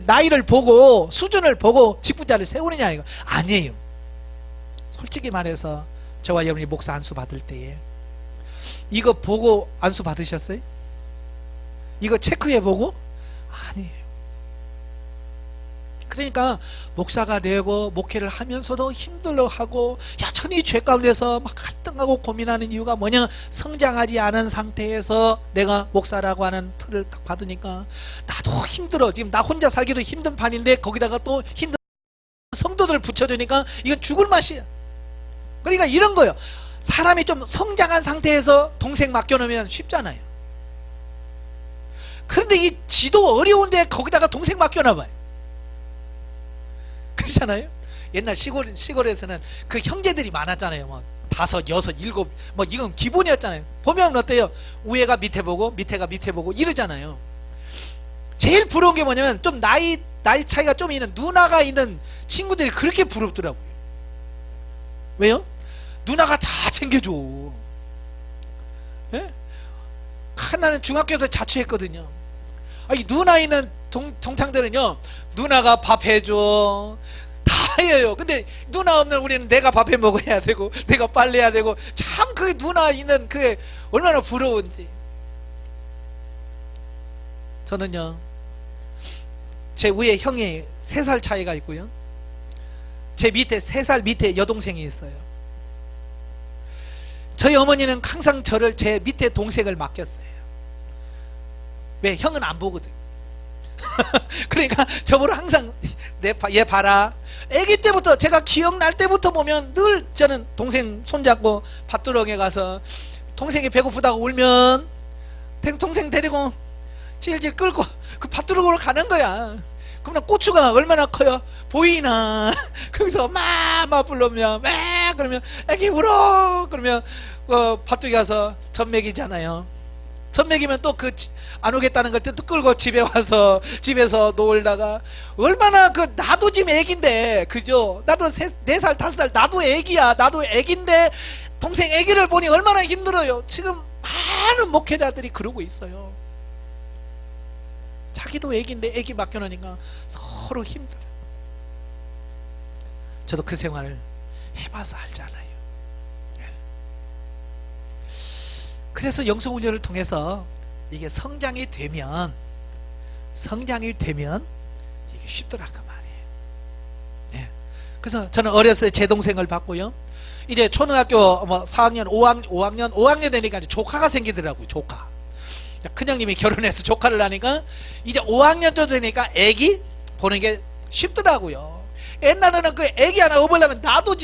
나이를 보고 수준을 보고 직분자를 세우느냐, 이거 아니에요. 솔직히 말해서 저와 여러분이 목사 안수 받을 때에 이거 보고 안수 받으셨어요? 이거 체크해보고? 아니에요. 그러니까 목사가 되고 목회를 하면서도 힘들어하고 여전히 죄 가운데서 막 갈등하고 고민하는 이유가 뭐냐? 성장하지 않은 상태에서 내가 목사라고 하는 틀을 딱 받으니까 나도 힘들어. 지금 나 혼자 살기도 힘든 판인데 거기다가 또 힘든 성도들 붙여주니까 이건 죽을 맛이야. 그러니까 이런 거예요. 사람이 좀 성장한 상태에서 동생 맡겨놓으면 쉽잖아요. 그런데 이 지도 어려운데 거기다가 동생 맡겨놔봐요. 그렇잖아요. 옛날 시골에서는 그 형제들이 많았잖아요. 뭐 5, 6, 7, 뭐 이건 기본이었잖아요. 보면 어때요? 위에가 밑에 보고 밑에가 밑에 보고 이러잖아요. 제일 부러운 게 뭐냐면 좀 나이 차이가 좀 있는 누나가 있는 친구들이 그렇게 부럽더라고요. 왜요? 누나가 다 챙겨줘. 예? 나는 중학교 때 자취했거든요. 이 누나 있는 동창들은요, 누나가 밥 해줘, 다 해요. 근데 누나 없는 우리는 내가 밥해 먹어야 되고 내가 빨래해야 되고, 참 그 누나 있는 그게 얼마나 부러운지. 저는요, 제 위에 형이 3살 차이가 있고요, 제 밑에 3살 밑에 여동생이 있어요. 저희 어머니는 항상 저를 제 밑에 동생을 맡겼어요. 왜? 형은 안 보거든. 그러니까 저보고 항상 얘 봐라. 아기 때부터, 제가 기억날 때부터 보면 늘 저는 동생 손잡고 밭두렁에 가서 동생이 배고프다고 울면 동생 데리고 질질 끌고 그 밭두렁으로 가는 거야. 그러면 고추가 얼마나 커요? 보이나? 거기서 막 불러면 막 그러면 애기 울어. 그러면 밭두기 가서 젖 먹이잖아요. 젖 먹이면 또 그 안 오겠다는 걸 또 끌고 집에 와서 집에서 놀다가, 얼마나 나도 지금 애기인데, 그죠? 나도 4살 5살 나도 애기야. 나도 애기인데 동생 애기를 보니 얼마나 힘들어요. 지금 많은 목회자들이 그러고 있어요. 자기도 애기인데 애기 맡겨놓으니까 서로 힘들어. 저도 그 생활을 해봐서 알잖아요. 그래서 영성훈련을 통해서 이게 성장이 되면 이게 쉽더라고 말이에요. 예. 그래서 저는 어렸을 때 제 동생을 봤고요, 이제 초등학교 4학년 5학년 되니까 이제 조카가 생기더라고요. 조카. 큰형님이 결혼해서 조카를 하니까 이제 5학년쯤 되니까 애기 보는 게 쉽더라고요. 옛날에는 그 애기 하나 업으려면 나도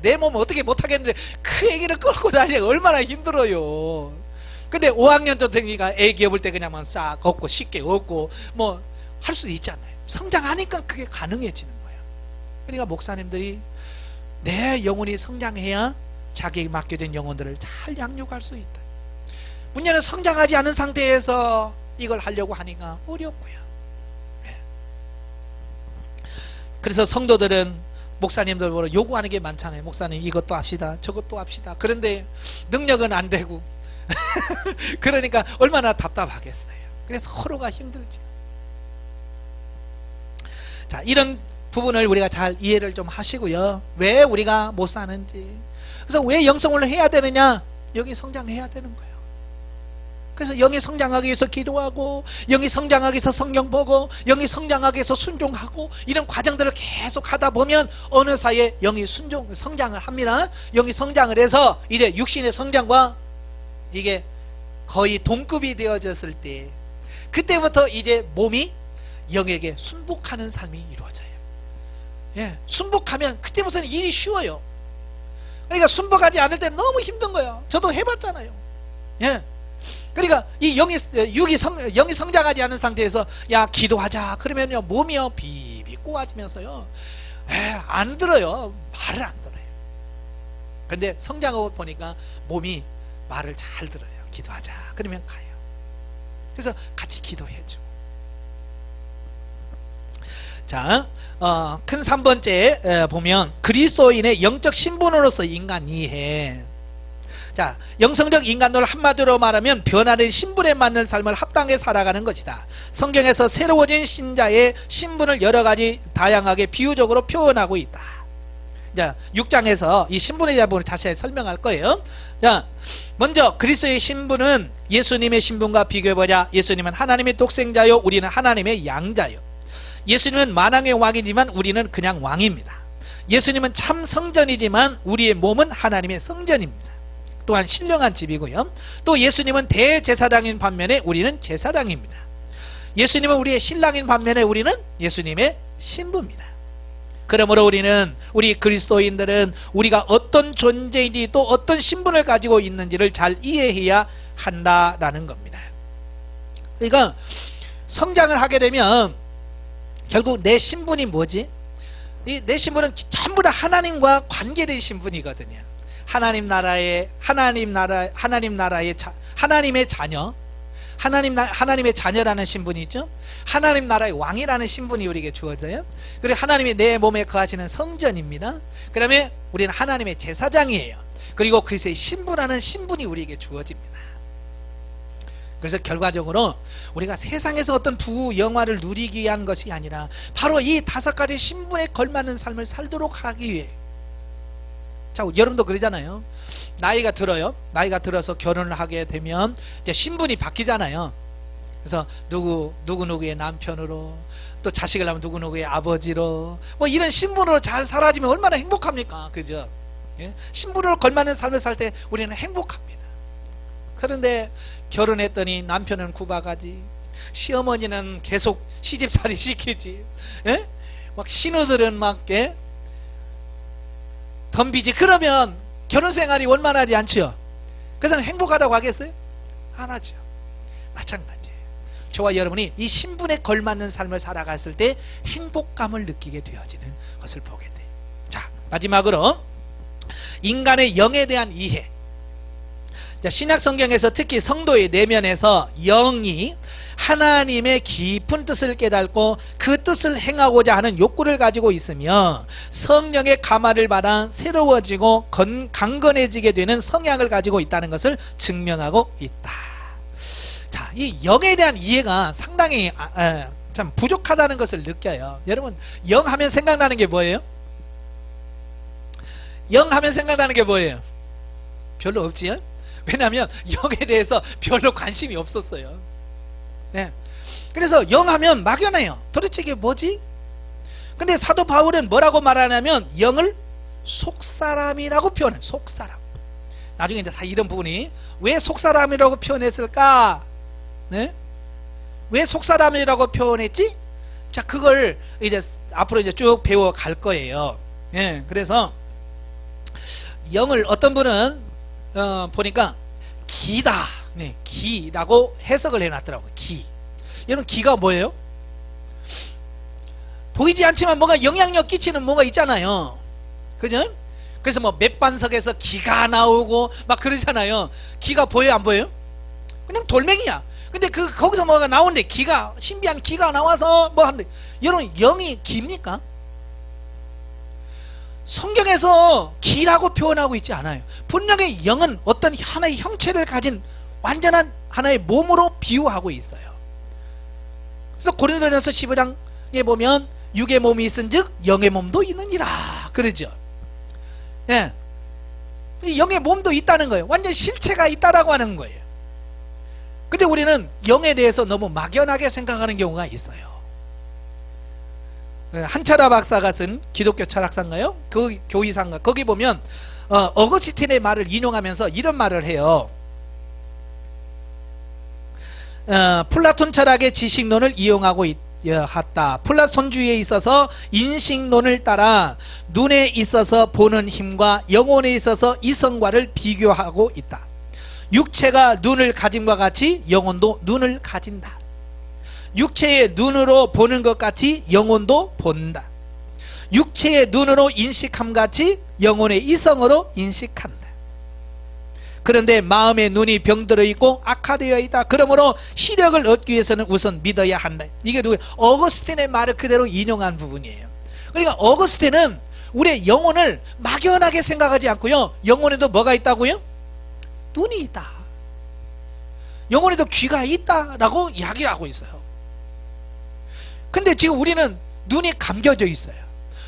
내 몸을 어떻게 못하겠는데 그 애기를 끌고 다니기 얼마나 힘들어요. 근데 5학년쯤 되니까 애기 업을 때 그냥 싹 업고 쉽게 업고 뭐 할 수도 있잖아요. 성장하니까 그게 가능해지는 거예요. 그러니까 목사님들이 내 영혼이 성장해야 자기에게 맡겨진 영혼들을 잘 양육할 수 있다. 문제는 성장하지 않은 상태에서 이걸 하려고 하니까 어렵고요. 그래서 성도들은 목사님들 보러 요구하는 게 많잖아요. 목사님 이것도 합시다, 저것도 합시다. 그런데 능력은 안 되고 그러니까 얼마나 답답하겠어요. 그래서 서로가 힘들죠. 자, 이런 부분을 우리가 잘 이해를 좀 하시고요. 왜 우리가 못 사는지, 그래서 왜 영성을 해야 되느냐, 영이 성장해야 되는 거예요. 그래서 영이 성장하기 위해서 기도하고, 영이 성장하기 위해서 성경 보고, 영이 성장하기 위해서 순종하고, 이런 과정들을 계속 하다 보면 어느 사이에 영이 성장을 합니다. 영이 성장을 해서 이제 육신의 성장과 이게 거의 동급이 되어졌을 때, 그때부터 이제 몸이 영에게 순복하는 삶이 이루어져요. 예, 순복하면 그때부터는 일이 쉬워요. 그러니까 순복하지 않을 때 너무 힘든 거예요. 저도 해봤잖아요. 예. 그러니까 이 영이 성장하지 않은 상태에서 야 기도하자 그러면요 몸이요 비비 꼬아지면서요 안 들어요. 말을 안 들어요. 근데 성장하고 보니까 몸이 말을 잘 들어요. 기도하자 그러면 가요. 그래서 같이 기도해주고. 자, 큰 3번째 보면 그리스도인의 영적 신분으로서 인간 이해. 자, 영성적 인간을 한마디로 말하면 변화된 신분에 맞는 삶을 합당하게 살아가는 것이다. 성경에서 새로워진 신자의 신분을 여러 가지 다양하게 비유적으로 표현하고 있다. 자, 6장에서 이 신분에 대한 부분을 자세히 설명할 거예요. 자, 먼저 그리스도의 신분은 예수님의 신분과 비교해보자. 예수님은 하나님의 독생자요, 우리는 하나님의 양자요. 예수님은 만왕의 왕이지만 우리는 그냥 왕입니다. 예수님은 참 성전이지만 우리의 몸은 하나님의 성전입니다. 또한 신령한 집이고요. 또 예수님은 대제사장인 반면에 우리는 제사장입니다. 예수님은 우리의 신랑인 반면에 우리는 예수님의 신부입니다. 그러므로 우리 그리스도인들은 우리가 어떤 존재인지 또 어떤 신분을 가지고 있는지를 잘 이해해야 한다라는 겁니다. 그러니까 성장을 하게 되면 결국 내 신분이 뭐지? 내 신분은 전부 다 하나님과 관계된 신분이거든요. 하나님의 자녀, 하나님의 자녀라는 신분이 있죠. 하나님 나라의 왕이라는 신분이 우리에게 주어져요. 그리고 하나님이 내 몸에 거하시는 성전입니다. 그 다음에 우리는 하나님의 제사장이에요. 그리고 그리스도의 신부라는 신분이 우리에게 주어집니다. 그래서 결과적으로 우리가 세상에서 어떤 부영화를 누리기 위한 것이 아니라 바로 이 5가지 신분에 걸맞는 삶을 살도록 하기 위해. 자, 여러분도 그러잖아요. 나이가 들어요. 나이가 들어서 결혼을 하게 되면 이제 신분이 바뀌잖아요. 그래서 누구누구의 남편으로, 또 자식을 낳으면 누구누구의 아버지로, 뭐 이런 신분으로 잘 살아지면 얼마나 행복합니까? 그죠? 예? 신분으로 걸맞는 삶을 살 때 우리는 행복합니다. 그런데 결혼했더니 남편은 구박하지, 시어머니는 계속 시집살이 시키지, 예? 막 신우들은 막 덤비지. 그러면 결혼생활이 원만하지 않죠. 그래서 행복하다고 하겠어요? 안 하죠. 마찬가지예요. 저와 여러분이 이 신분에 걸맞는 삶을 살아갔을 때 행복감을 느끼게 되어지는 것을 보게 돼요. 자, 마지막으로 인간의 영에 대한 이해. 신약 성경에서 특히 성도의 내면에서 영이 하나님의 깊은 뜻을 깨닫고 그 뜻을 행하고자 하는 욕구를 가지고 있으며 성령의 감화를 받아 새로워지고 강건해지게 되는 성향을 가지고 있다는 것을 증명하고 있다. 자, 이 영에 대한 이해가 상당히 참 부족하다는 것을 느껴요. 여러분, 영 하면 생각나는 게 뭐예요? 영 하면 생각나는 게 뭐예요? 별로 없지요? 왜냐하면 영에 대해서 별로 관심이 없었어요. 네. 그래서 영 하면 막연해요. 도대체 이게 뭐지? 근데 사도 바울은 뭐라고 말하냐면 영을 속사람이라고 표현해요. 속사람. 나중에 이제 다 이런 부분이 왜 속사람이라고 표현했을까? 네? 왜 속사람이라고 표현했지? 자, 그걸 이제 앞으로 이제 쭉 배워 갈 거예요. 예. 그래서 영을 어떤 분은 보니까 기다, 네, 기라고 해석을 해놨더라고요. 기. 여러분, 기가 뭐예요? 보이지 않지만 뭔가 영향력 끼치는 뭐가 있잖아요. 그죠? 그래서 뭐 맥반석에서 기가 나오고 막 그러잖아요. 기가 보여요, 안 보여요? 그냥 돌멩이야. 근데 거기서 뭐가 나오는데, 기가, 신비한 기가 나와서 뭐 하는데, 여러분, 영이 기입니까? 성경에서 기라고 표현하고 있지 않아요. 분명히 영은 어떤 하나의 형체를 가진 완전한 하나의 몸으로 비유하고 있어요. 그래서 고린도전서 15장에 보면 육의 몸이 있은즉 영의 몸도 있느니라 그러죠. 예, 영의 몸도 있다는 거예요. 완전 실체가 있다라고 하는 거예요. 근데 우리는 영에 대해서 너무 막연하게 생각하는 경우가 있어요. 한철아 박사가 쓴 기독교 철학사인가요? 그 교의사인가? 거기 보면 어거스틴의 말을 인용하면서 이런 말을 해요. 플라톤 철학의 지식론을 이용하고 있다. 플라톤주의에 있어서 인식론을 따라 눈에 있어서 보는 힘과 영혼에 있어서 이성과를 비교하고 있다. 육체가 눈을 가짐과 같이 영혼도 눈을 가진다. 육체의 눈으로 보는 것 같이 영혼도 본다. 육체의 눈으로 인식함 같이 영혼의 이성으로 인식한다. 그런데 마음의 눈이 병들어 있고 악화되어 있다. 그러므로 시력을 얻기 위해서는 우선 믿어야 한다. 이게 누구예요? 어거스틴의 말을 그대로 인용한 부분이에요. 그러니까 어거스틴은 우리의 영혼을 막연하게 생각하지 않고요, 영혼에도 뭐가 있다고요? 눈이 있다. 영혼에도 귀가 있다라고 이야기를 하고 있어요. 근데 지금 우리는 눈이 감겨져 있어요.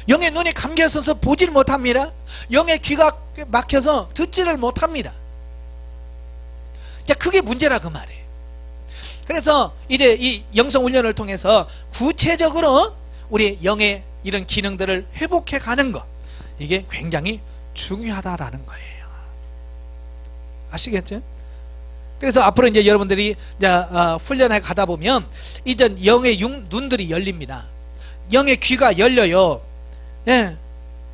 영의 눈이 감겨서서 보질 못합니다. 영의 귀가 막혀서 듣지를 못합니다. 자, 그게 문제라 그 말이에요. 그래서 이제 이 영성 훈련을 통해서 구체적으로 우리 영의 이런 기능들을 회복해 가는 것, 이게 굉장히 중요하다라는 거예요. 아시겠죠? 그래서 앞으로 이제 여러분들이 이제 훈련에 가다 보면 이제 영의 눈들이 열립니다. 영의 귀가 열려요. 예.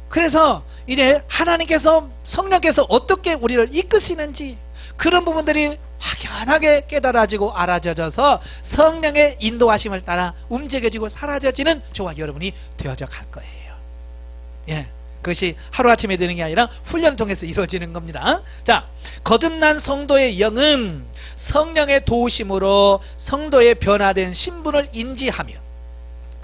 그래서 이제 하나님께서, 성령께서 어떻게 우리를 이끄시는지 그런 부분들이 확연하게 깨달아지고 알아져져서 성령의 인도하심을 따라 움직여지고 사라져지는 저와 여러분이 되어져 갈 거예요. 예. 그것이 하루아침에 되는 게 아니라 훈련을 통해서 이루어지는 겁니다. 자, 거듭난 성도의 영은 성령의 도우심으로 성도의 변화된 신분을 인지하며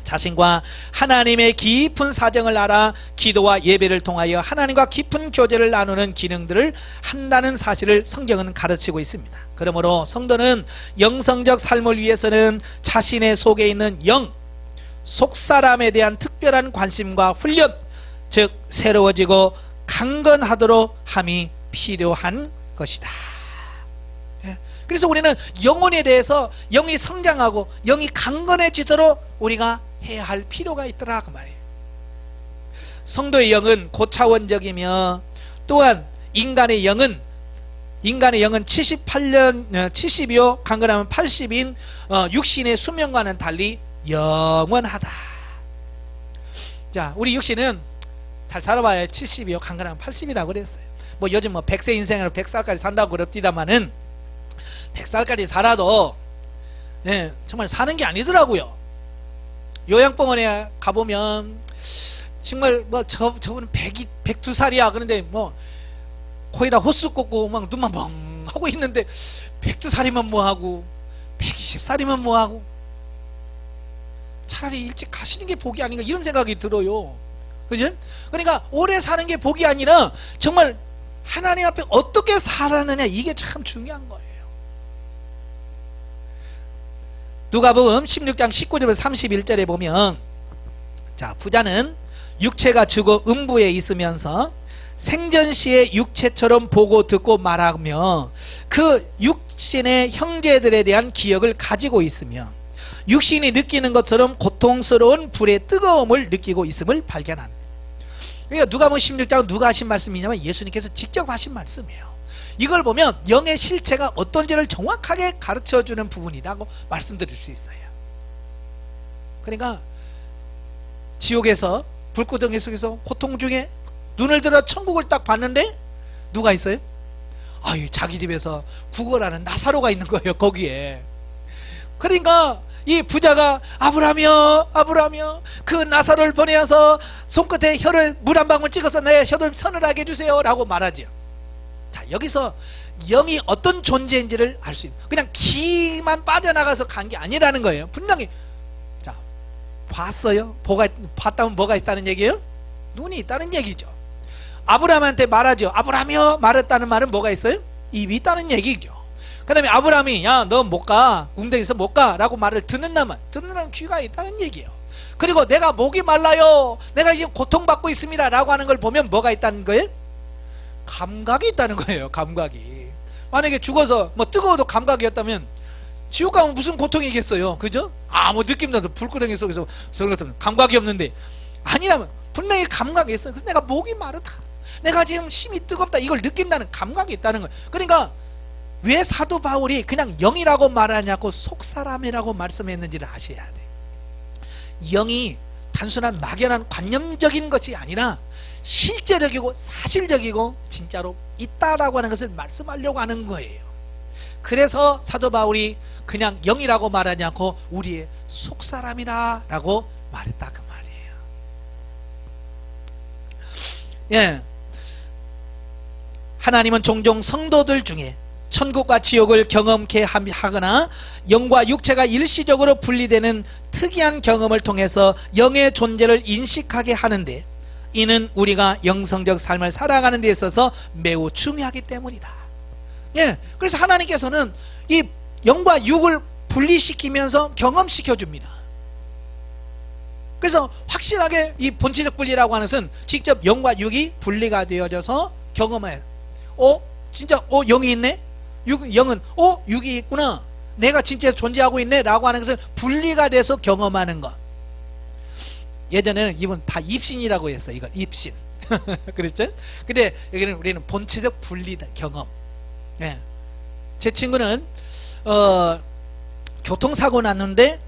자신과 하나님의 깊은 사정을 알아 기도와 예배를 통하여 하나님과 깊은 교제를 나누는 기능들을 한다는 사실을 성경은 가르치고 있습니다. 그러므로 성도는 영성적 삶을 위해서는 자신의 속에 있는 영, 속사람에 대한 특별한 관심과 훈련, 즉 새로워지고 강건하도록 함이 필요한 것이다. 그래서 우리는 영혼에 대해서 영이 성장하고 영이 강건해지도록 우리가 해야 할 필요가 있더라 그 말이에요. 성도의 영은 고차원적이며 또한 인간의 영은 70이요 강건하면 80인 육신의 수명과는 달리 영원하다. 자, 우리 육신은 잘 살아봐야 70이요 강건하면 80이라고 그랬어요. 뭐 요즘 뭐 100세 인생으로 100살까지 산다고 그럽디다마는 100살까지 살아도 정말 사는 게 아니더라고요. 요양병원에 가보면 정말 뭐 저분은 102살이야 그런데 뭐 코에다 호수 꽂고 막 눈만 멍 하고 있는데 102살이면 뭐하고 120살이면 뭐하고, 차라리 일찍 가시는 게 복이 아닌가 이런 생각이 들어요. 그죠? 그러니까 오래 사는 게 복이 아니라 정말 하나님 앞에 어떻게 살았느냐, 이게 참 중요한 거예요. 누가복음 16장 19절에서 31절에 보면, 자, 부자는 육체가 죽어 음부에 있으면서 생전시에 육체처럼 보고 듣고 말하며 그 육신의 형제들에 대한 기억을 가지고 있으며 육신이 느끼는 것처럼 고통스러운 불의 뜨거움을 느끼고 있음을 발견한다. 그러니까 누가복음 16장 누가 하신 말씀이냐면 예수님께서 직접 하신 말씀이에요. 이걸 보면 영의 실체가 어떤지를 정확하게 가르쳐주는 부분이라고 말씀드릴 수 있어요. 그러니까 지옥에서 불구덩이 속에서 고통 중에 눈을 들어 천국을 딱 봤는데 누가 있어요? 아유, 자기 집에서 구걸하는 나사로가 있는 거예요, 거기에. 그러니까 이 부자가 아브라함이여 그 나사로를 보내어서 손끝에 혀를 물 한 방울 찍어서 내 혀를 서늘하게 해주세요 라고 말하죠. 자, 여기서 영이 어떤 존재인지를 알 수 있는, 그냥 기만 빠져나가서 간 게 아니라는 거예요. 분명히 자, 봤어요? 봤다면 뭐가 있다는 얘기예요? 눈이 있다는 얘기죠. 아브라함한테 말하죠. 아브라함이여 말했다는 말은 뭐가 있어요? 입이 있다는 얘기죠. 그 다음에 아브라함이 야, 너 못 가, 궁뎅이에서 못 가 라고 말을 듣는다면 귀가 있다는 얘기예요. 그리고 내가 목이 말라요, 내가 지금 고통받고 있습니다 라고 하는 걸 보면 뭐가 있다는 거예요? 감각이 있다는 거예요. 감각이. 만약에 죽어서 뭐 뜨거워도 감각이었다면 지옥 가면 무슨 고통이겠어요, 그죠? 아무 느낌도 없어, 불구덩이 속에서 감각이 없는데, 아니라면 분명히 감각이 있어요. 그래서 내가 목이 마르다, 내가 지금 심이 뜨겁다, 이걸 느낀다는 감각이 있다는 거예요. 그러니까 왜 사도 바울이 그냥 영이라고 말하냐고 속사람이라고 말씀했는지를 아셔야 돼요. 영이 단순한 막연한 관념적인 것이 아니라 실제적이고 사실적이고 진짜로 있다라고 하는 것을 말씀하려고 하는 거예요. 그래서 사도 바울이 그냥 영이라고 말하지 않고 우리의 속사람이라 라고 말했다 그 말이에요. 예, 하나님은 종종 성도들 중에 천국과 지옥을 경험케 하거나 영과 육체가 일시적으로 분리되는 특이한 경험을 통해서 영의 존재를 인식하게 하는데, 이는 우리가 영성적 삶을 살아가는 데 있어서 매우 중요하기 때문이다. 예, 그래서 하나님께서는 이 영과 육을 분리시키면서 경험시켜 줍니다. 그래서 확실하게 이 본체적 분리라고 하는 것은 직접 영과 육이 분리가 되어져서 경험해요. 진짜 영이 있네? 영은 육이 있구나, 내가 진짜 존재하고 있네 라고 하는 것은 분리가 돼서 경험하는 것. 예전에는 이분 다 입신이라고 했어요. 이걸 입신. 그랬죠? 근데 여기는 우리는 본체적 분리다 경험. 예. 제 친구는 교통사고 났는데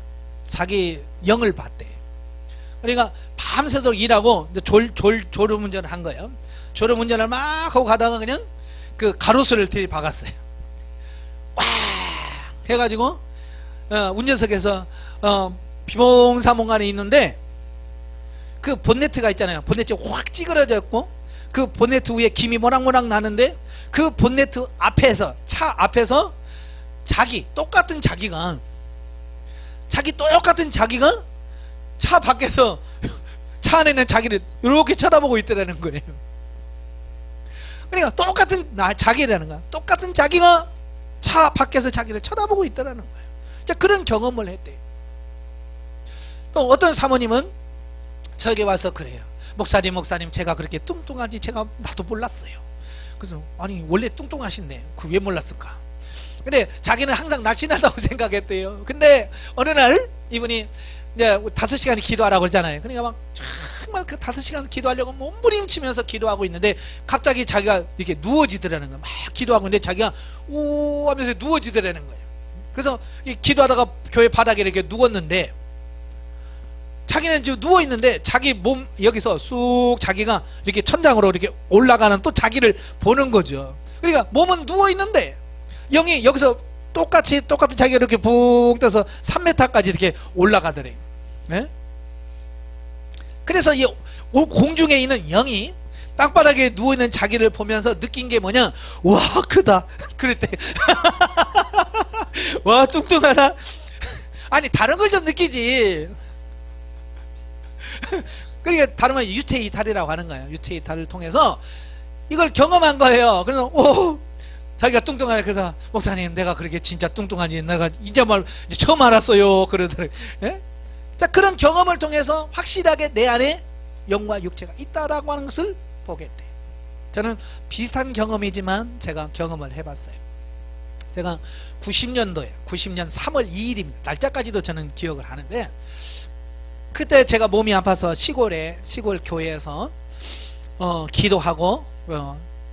자기 영을 봤대. 그러니까 밤새도록 일하고 졸음운전을 한 거예요. 졸음운전을 막 하고 가다가 그냥 그 가로수를 들이박았어요. 와 해가지고 운전석에서 비몽사몽간에 있는데 그 본네트가 있잖아요. 본네트가 확 찌그러졌고 그 본네트 위에 김이 모락모락 나는데 그 본네트 앞에서, 차 앞에서 똑같은 자기가 차 밖에서 차 안에 있는 자기를 이렇게 쳐다보고 있더라는 거예요. 그러니까 똑같은 자기라는 거야. 똑같은 자기가 차 밖에서 자기를 쳐다보고 있더라는 거예요. 자, 그런 경험을 했대요. 또 어떤 사모님은 저에게 와서 그래요. 목사님 제가 그렇게 뚱뚱한지 나도 몰랐어요. 그래서 아니 원래 뚱뚱하신데 그 왜 몰랐을까? 근데 자기는 항상 날씬하다고 생각했대요. 근데 어느 날 이분이 이제 5시간 기도하라고 그러잖아요. 그러니까 막 정말 그 5시간 기도하려고 몸부림치면서 기도하고 있는데 갑자기 자기가 이렇게 누워지더라는 거예요. 막 기도하고 있는데 자기가 오 하면서 누워지더라는 거예요. 그래서 기도하다가 교회 바닥에 이렇게 누웠는데 자기는 지금 누워있는데 자기 몸 여기서 쑥 자기가 이렇게 천장으로 이렇게 올라가는 또 자기를 보는 거죠. 그러니까 몸은 누워있는데 영이 여기서 똑같은 자기가 이렇게 붕 떠서 3m까지 이렇게 올라가더래요. 네? 그래서 이 공중에 있는 영이 땅바닥에 누워있는 자기를 보면서 느낀 게 뭐냐, 와 크다 그랬대. 와 뚱뚱하다. 아니 다른 걸 좀 느끼지. 그러니까 다른 말 유체이탈이라고 하는 거예요. 유체이탈을 통해서 이걸 경험한 거예요. 그래서 자기가 뚱뚱하네. 그래서 목사님 내가 그렇게 진짜 뚱뚱한지 내가 이제 처음 알았어요 그러더래요. 예? 자, 그런 경험을 통해서 확실하게 내 안에 영과 육체가 있다라고 하는 것을 보게 돼. 저는 비슷한 경험이지만 제가 경험을 해봤어요. 제가 90년도에 90년 3월 2일입니다 날짜까지도 저는 기억을 하는데, 그때 제가 몸이 아파서 시골 교회에서 기도하고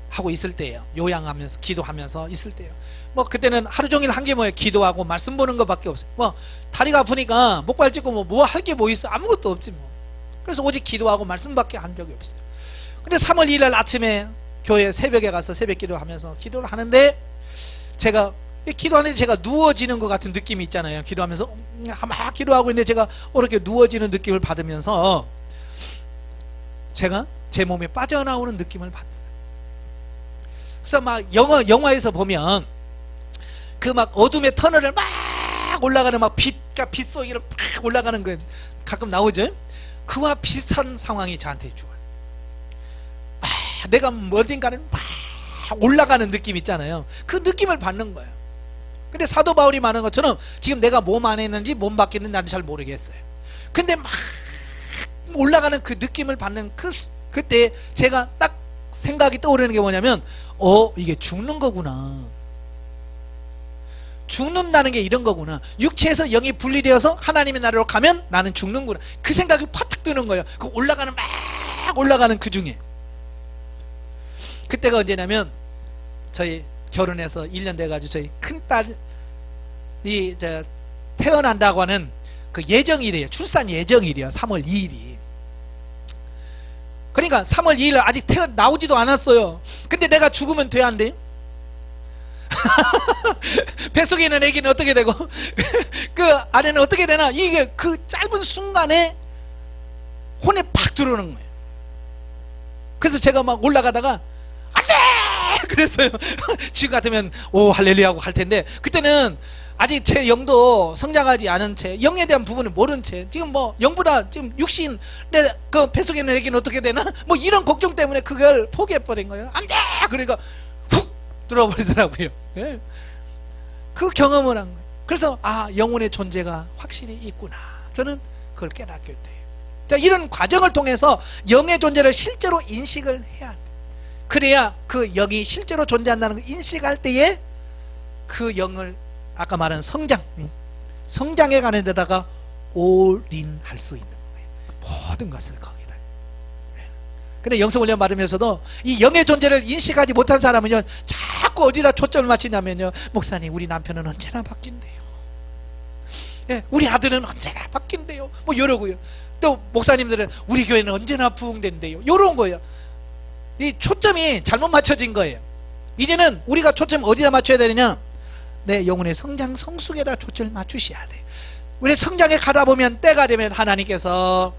하고 있을 때예요. 요양하면서 기도하면서 있을 때예요. 뭐 그때는 하루 종일 한 게 뭐예요? 기도하고 말씀 보는 것밖에 없어요. 뭐 다리가 아프니까 목발 찢고 뭐 할 게 뭐 있어? 아무것도 없지 뭐. 그래서 오직 기도하고 말씀밖에 한 적이 없어요. 근데 3월 2일 날 아침에 교회 새벽에 가서 새벽 기도하면서 기도를 하는데, 제가 기도하는데 제가 누워지는 것 같은 느낌이 있잖아요. 기도하면서 막 기도하고 있는데 제가 이렇게 누워지는 느낌을 받으면서 제가 제 몸에 빠져나오는 느낌을 받았어요. 그래서 막 영화에서 보면 그 막 어둠의 터널을 막 올라가는 막 빛속으로 막 올라가는 거 가끔 나오죠. 그와 비슷한 상황이 저한테 주어요. 내가 어딘가를 막 올라가는 느낌 있잖아요. 그 느낌을 받는 거예요. 근데 사도 바울이 말하는 것처럼 지금 내가 몸 안에 있는지 몸 밖에 있는지 나는 잘 모르겠어요. 근데 막 올라가는 그 느낌을 받는 그때 제가 딱 생각이 떠오르는 게 뭐냐면 이게 죽는 거구나. 죽는다는 게 이런 거구나. 육체에서 영이 분리되어서 하나님의 나라로 가면 나는 죽는구나. 그 생각이 파뜩 드는 거예요. 그 올라가는 막 올라가는 그 중에. 그때가 언제냐면 저희 결혼해서 1년 돼가지고 저희 큰딸이 태어난다고 하는 그 예정일이에요. 출산 예정일이에요. 3월 2일이. 그러니까 3월 2일 아직 나오지도 않았어요. 근데 내가 죽으면 돼, 안 돼요? 뱃속에 있는 애기는 어떻게 되고 그 아내는 어떻게 되나, 이게 그 짧은 순간에 혼에 팍 들어오는 거예요. 그래서 제가 막 올라가다가 안돼 그랬어요. 지금 같으면 오 할렐루야 하고 할 텐데, 그때는 아직 제 영도 성장하지 않은 채, 영에 대한 부분을 모른 채, 지금 뭐 영보다 지금 육신 그 뱃속에 있는 애기는 어떻게 되나 뭐 이런 걱정 때문에 그걸 포기해버린 거예요. 안돼 그러니까 훅 들어버리더라고요. 예. 그 경험을 한 거예요. 그래서 영혼의 존재가 확실히 있구나. 저는 그걸 깨닫게 돼요. 자, 이런 과정을 통해서 영의 존재를 실제로 인식을 해야 돼. 그래야 그 영이 실제로 존재한다는 걸 인식할 때에 그 영을 아까 말한 성장에 가는 데다가 올인할 수 있는 거예요. 모든 것을 거기다. 근데 영성훈련 받으면서도 이 영의 존재를 인식하지 못한 사람은요, 자꾸 어디다 초점을 맞추냐면요, 목사님 우리 남편은 언제나 바뀐대요. 예, 우리 아들은 언제나 바뀐대요. 뭐 이러고요. 또 목사님들은 우리 교회는 언제나 부흥된대요. 이런 거예요. 이 초점이 잘못 맞춰진 거예요. 이제는 우리가 초점 어디다 맞춰야 되느냐, 내 영혼의 성장 성숙에다 초점을 맞추셔야 돼. 우리 성장에 가다 보면 때가 되면 하나님께서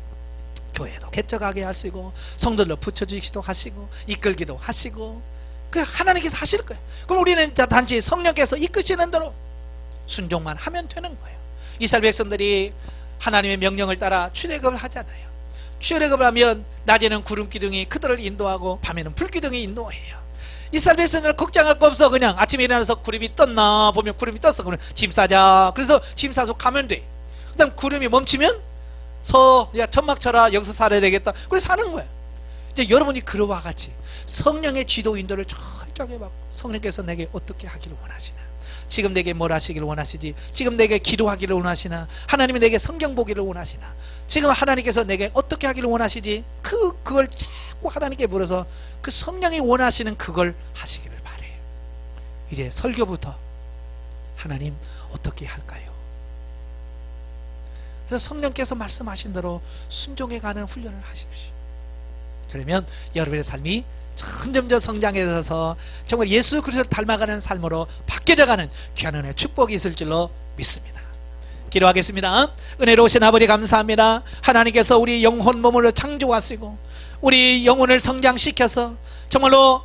교회도 개척하게 하시고 성도들로 붙여주시기도 하시고 이끌기도 하시고 그 하나님께서 하실 거예요. 그럼 우리는 단지 성령께서 이끄시는 대로 순종만 하면 되는 거예요. 이스라엘 백성들이 하나님의 명령을 따라 출애굽을 하잖아요. 출애굽을 하면 낮에는 구름 기둥이 그들을 인도하고 밤에는 불 기둥이 인도해요. 이스라엘 백성들은 걱정할 거 없어. 그냥 아침에 일어나서 구름이 떴나 보면 구름이 떴어. 그러면 짐 싸자. 그래서 짐 싸서 가면 돼. 그 다음 구름이 멈추면 야 천막 쳐라, 여기서 살아야 되겠다. 그래서 사는 거야. 이제 여러분이 그와 같이 성령의 지도 인도를 철저하게 받고 성령께서 내게 어떻게 하기를 원하시나, 지금 내게 뭘 하시기를 원하시지, 지금 내게 기도하기를 원하시나, 하나님이 내게 성경 보기를 원하시나, 지금 하나님께서 내게 어떻게 하기를 원하시지, 그걸 자꾸 하나님께 물어서 그 성령이 원하시는 그걸 하시기를 바래요. 이제 설교부터 하나님 어떻게 할까요? 그래서 성령께서 말씀하신 대로 순종해가는 훈련을 하십시오. 그러면 여러분의 삶이 점점 성장해서 정말 예수 그리스도를 닮아가는 삶으로 바뀌어져가는 귀한 은혜의 축복이 있을 줄로 믿습니다. 기도하겠습니다. 은혜로우신 아버지 감사합니다. 하나님께서 우리 영혼 몸을 창조하시고 우리 영혼을 성장시켜서 정말로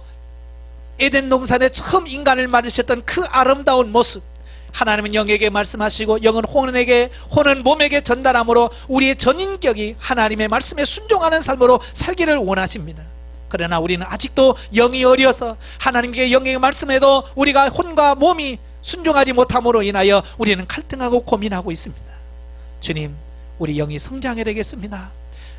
에덴 동산에 처음 인간을 만드셨던 그 아름다운 모습, 하나님은 영에게 말씀하시고 영은 혼은 몸에게 전달함으로 우리의 전인격이 하나님의 말씀에 순종하는 삶으로 살기를 원하십니다. 그러나 우리는 아직도 영이 어려서 하나님께 영의 말씀에도 우리가 혼과 몸이 순종하지 못함으로 인하여 우리는 갈등하고 고민하고 있습니다. 주님, 우리 영이 성장해야 되겠습니다.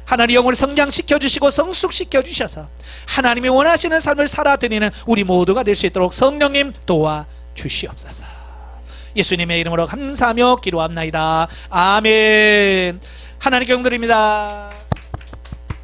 하나님 영을 성장시켜 주시고 성숙시켜 주셔서 하나님이 원하시는 삶을 살아드리는 우리 모두가 될 수 있도록 성령님 도와주시옵소서. 예수님의 이름으로 감사하며 기도합나이다. 아멘. 하나님께 영드립니다.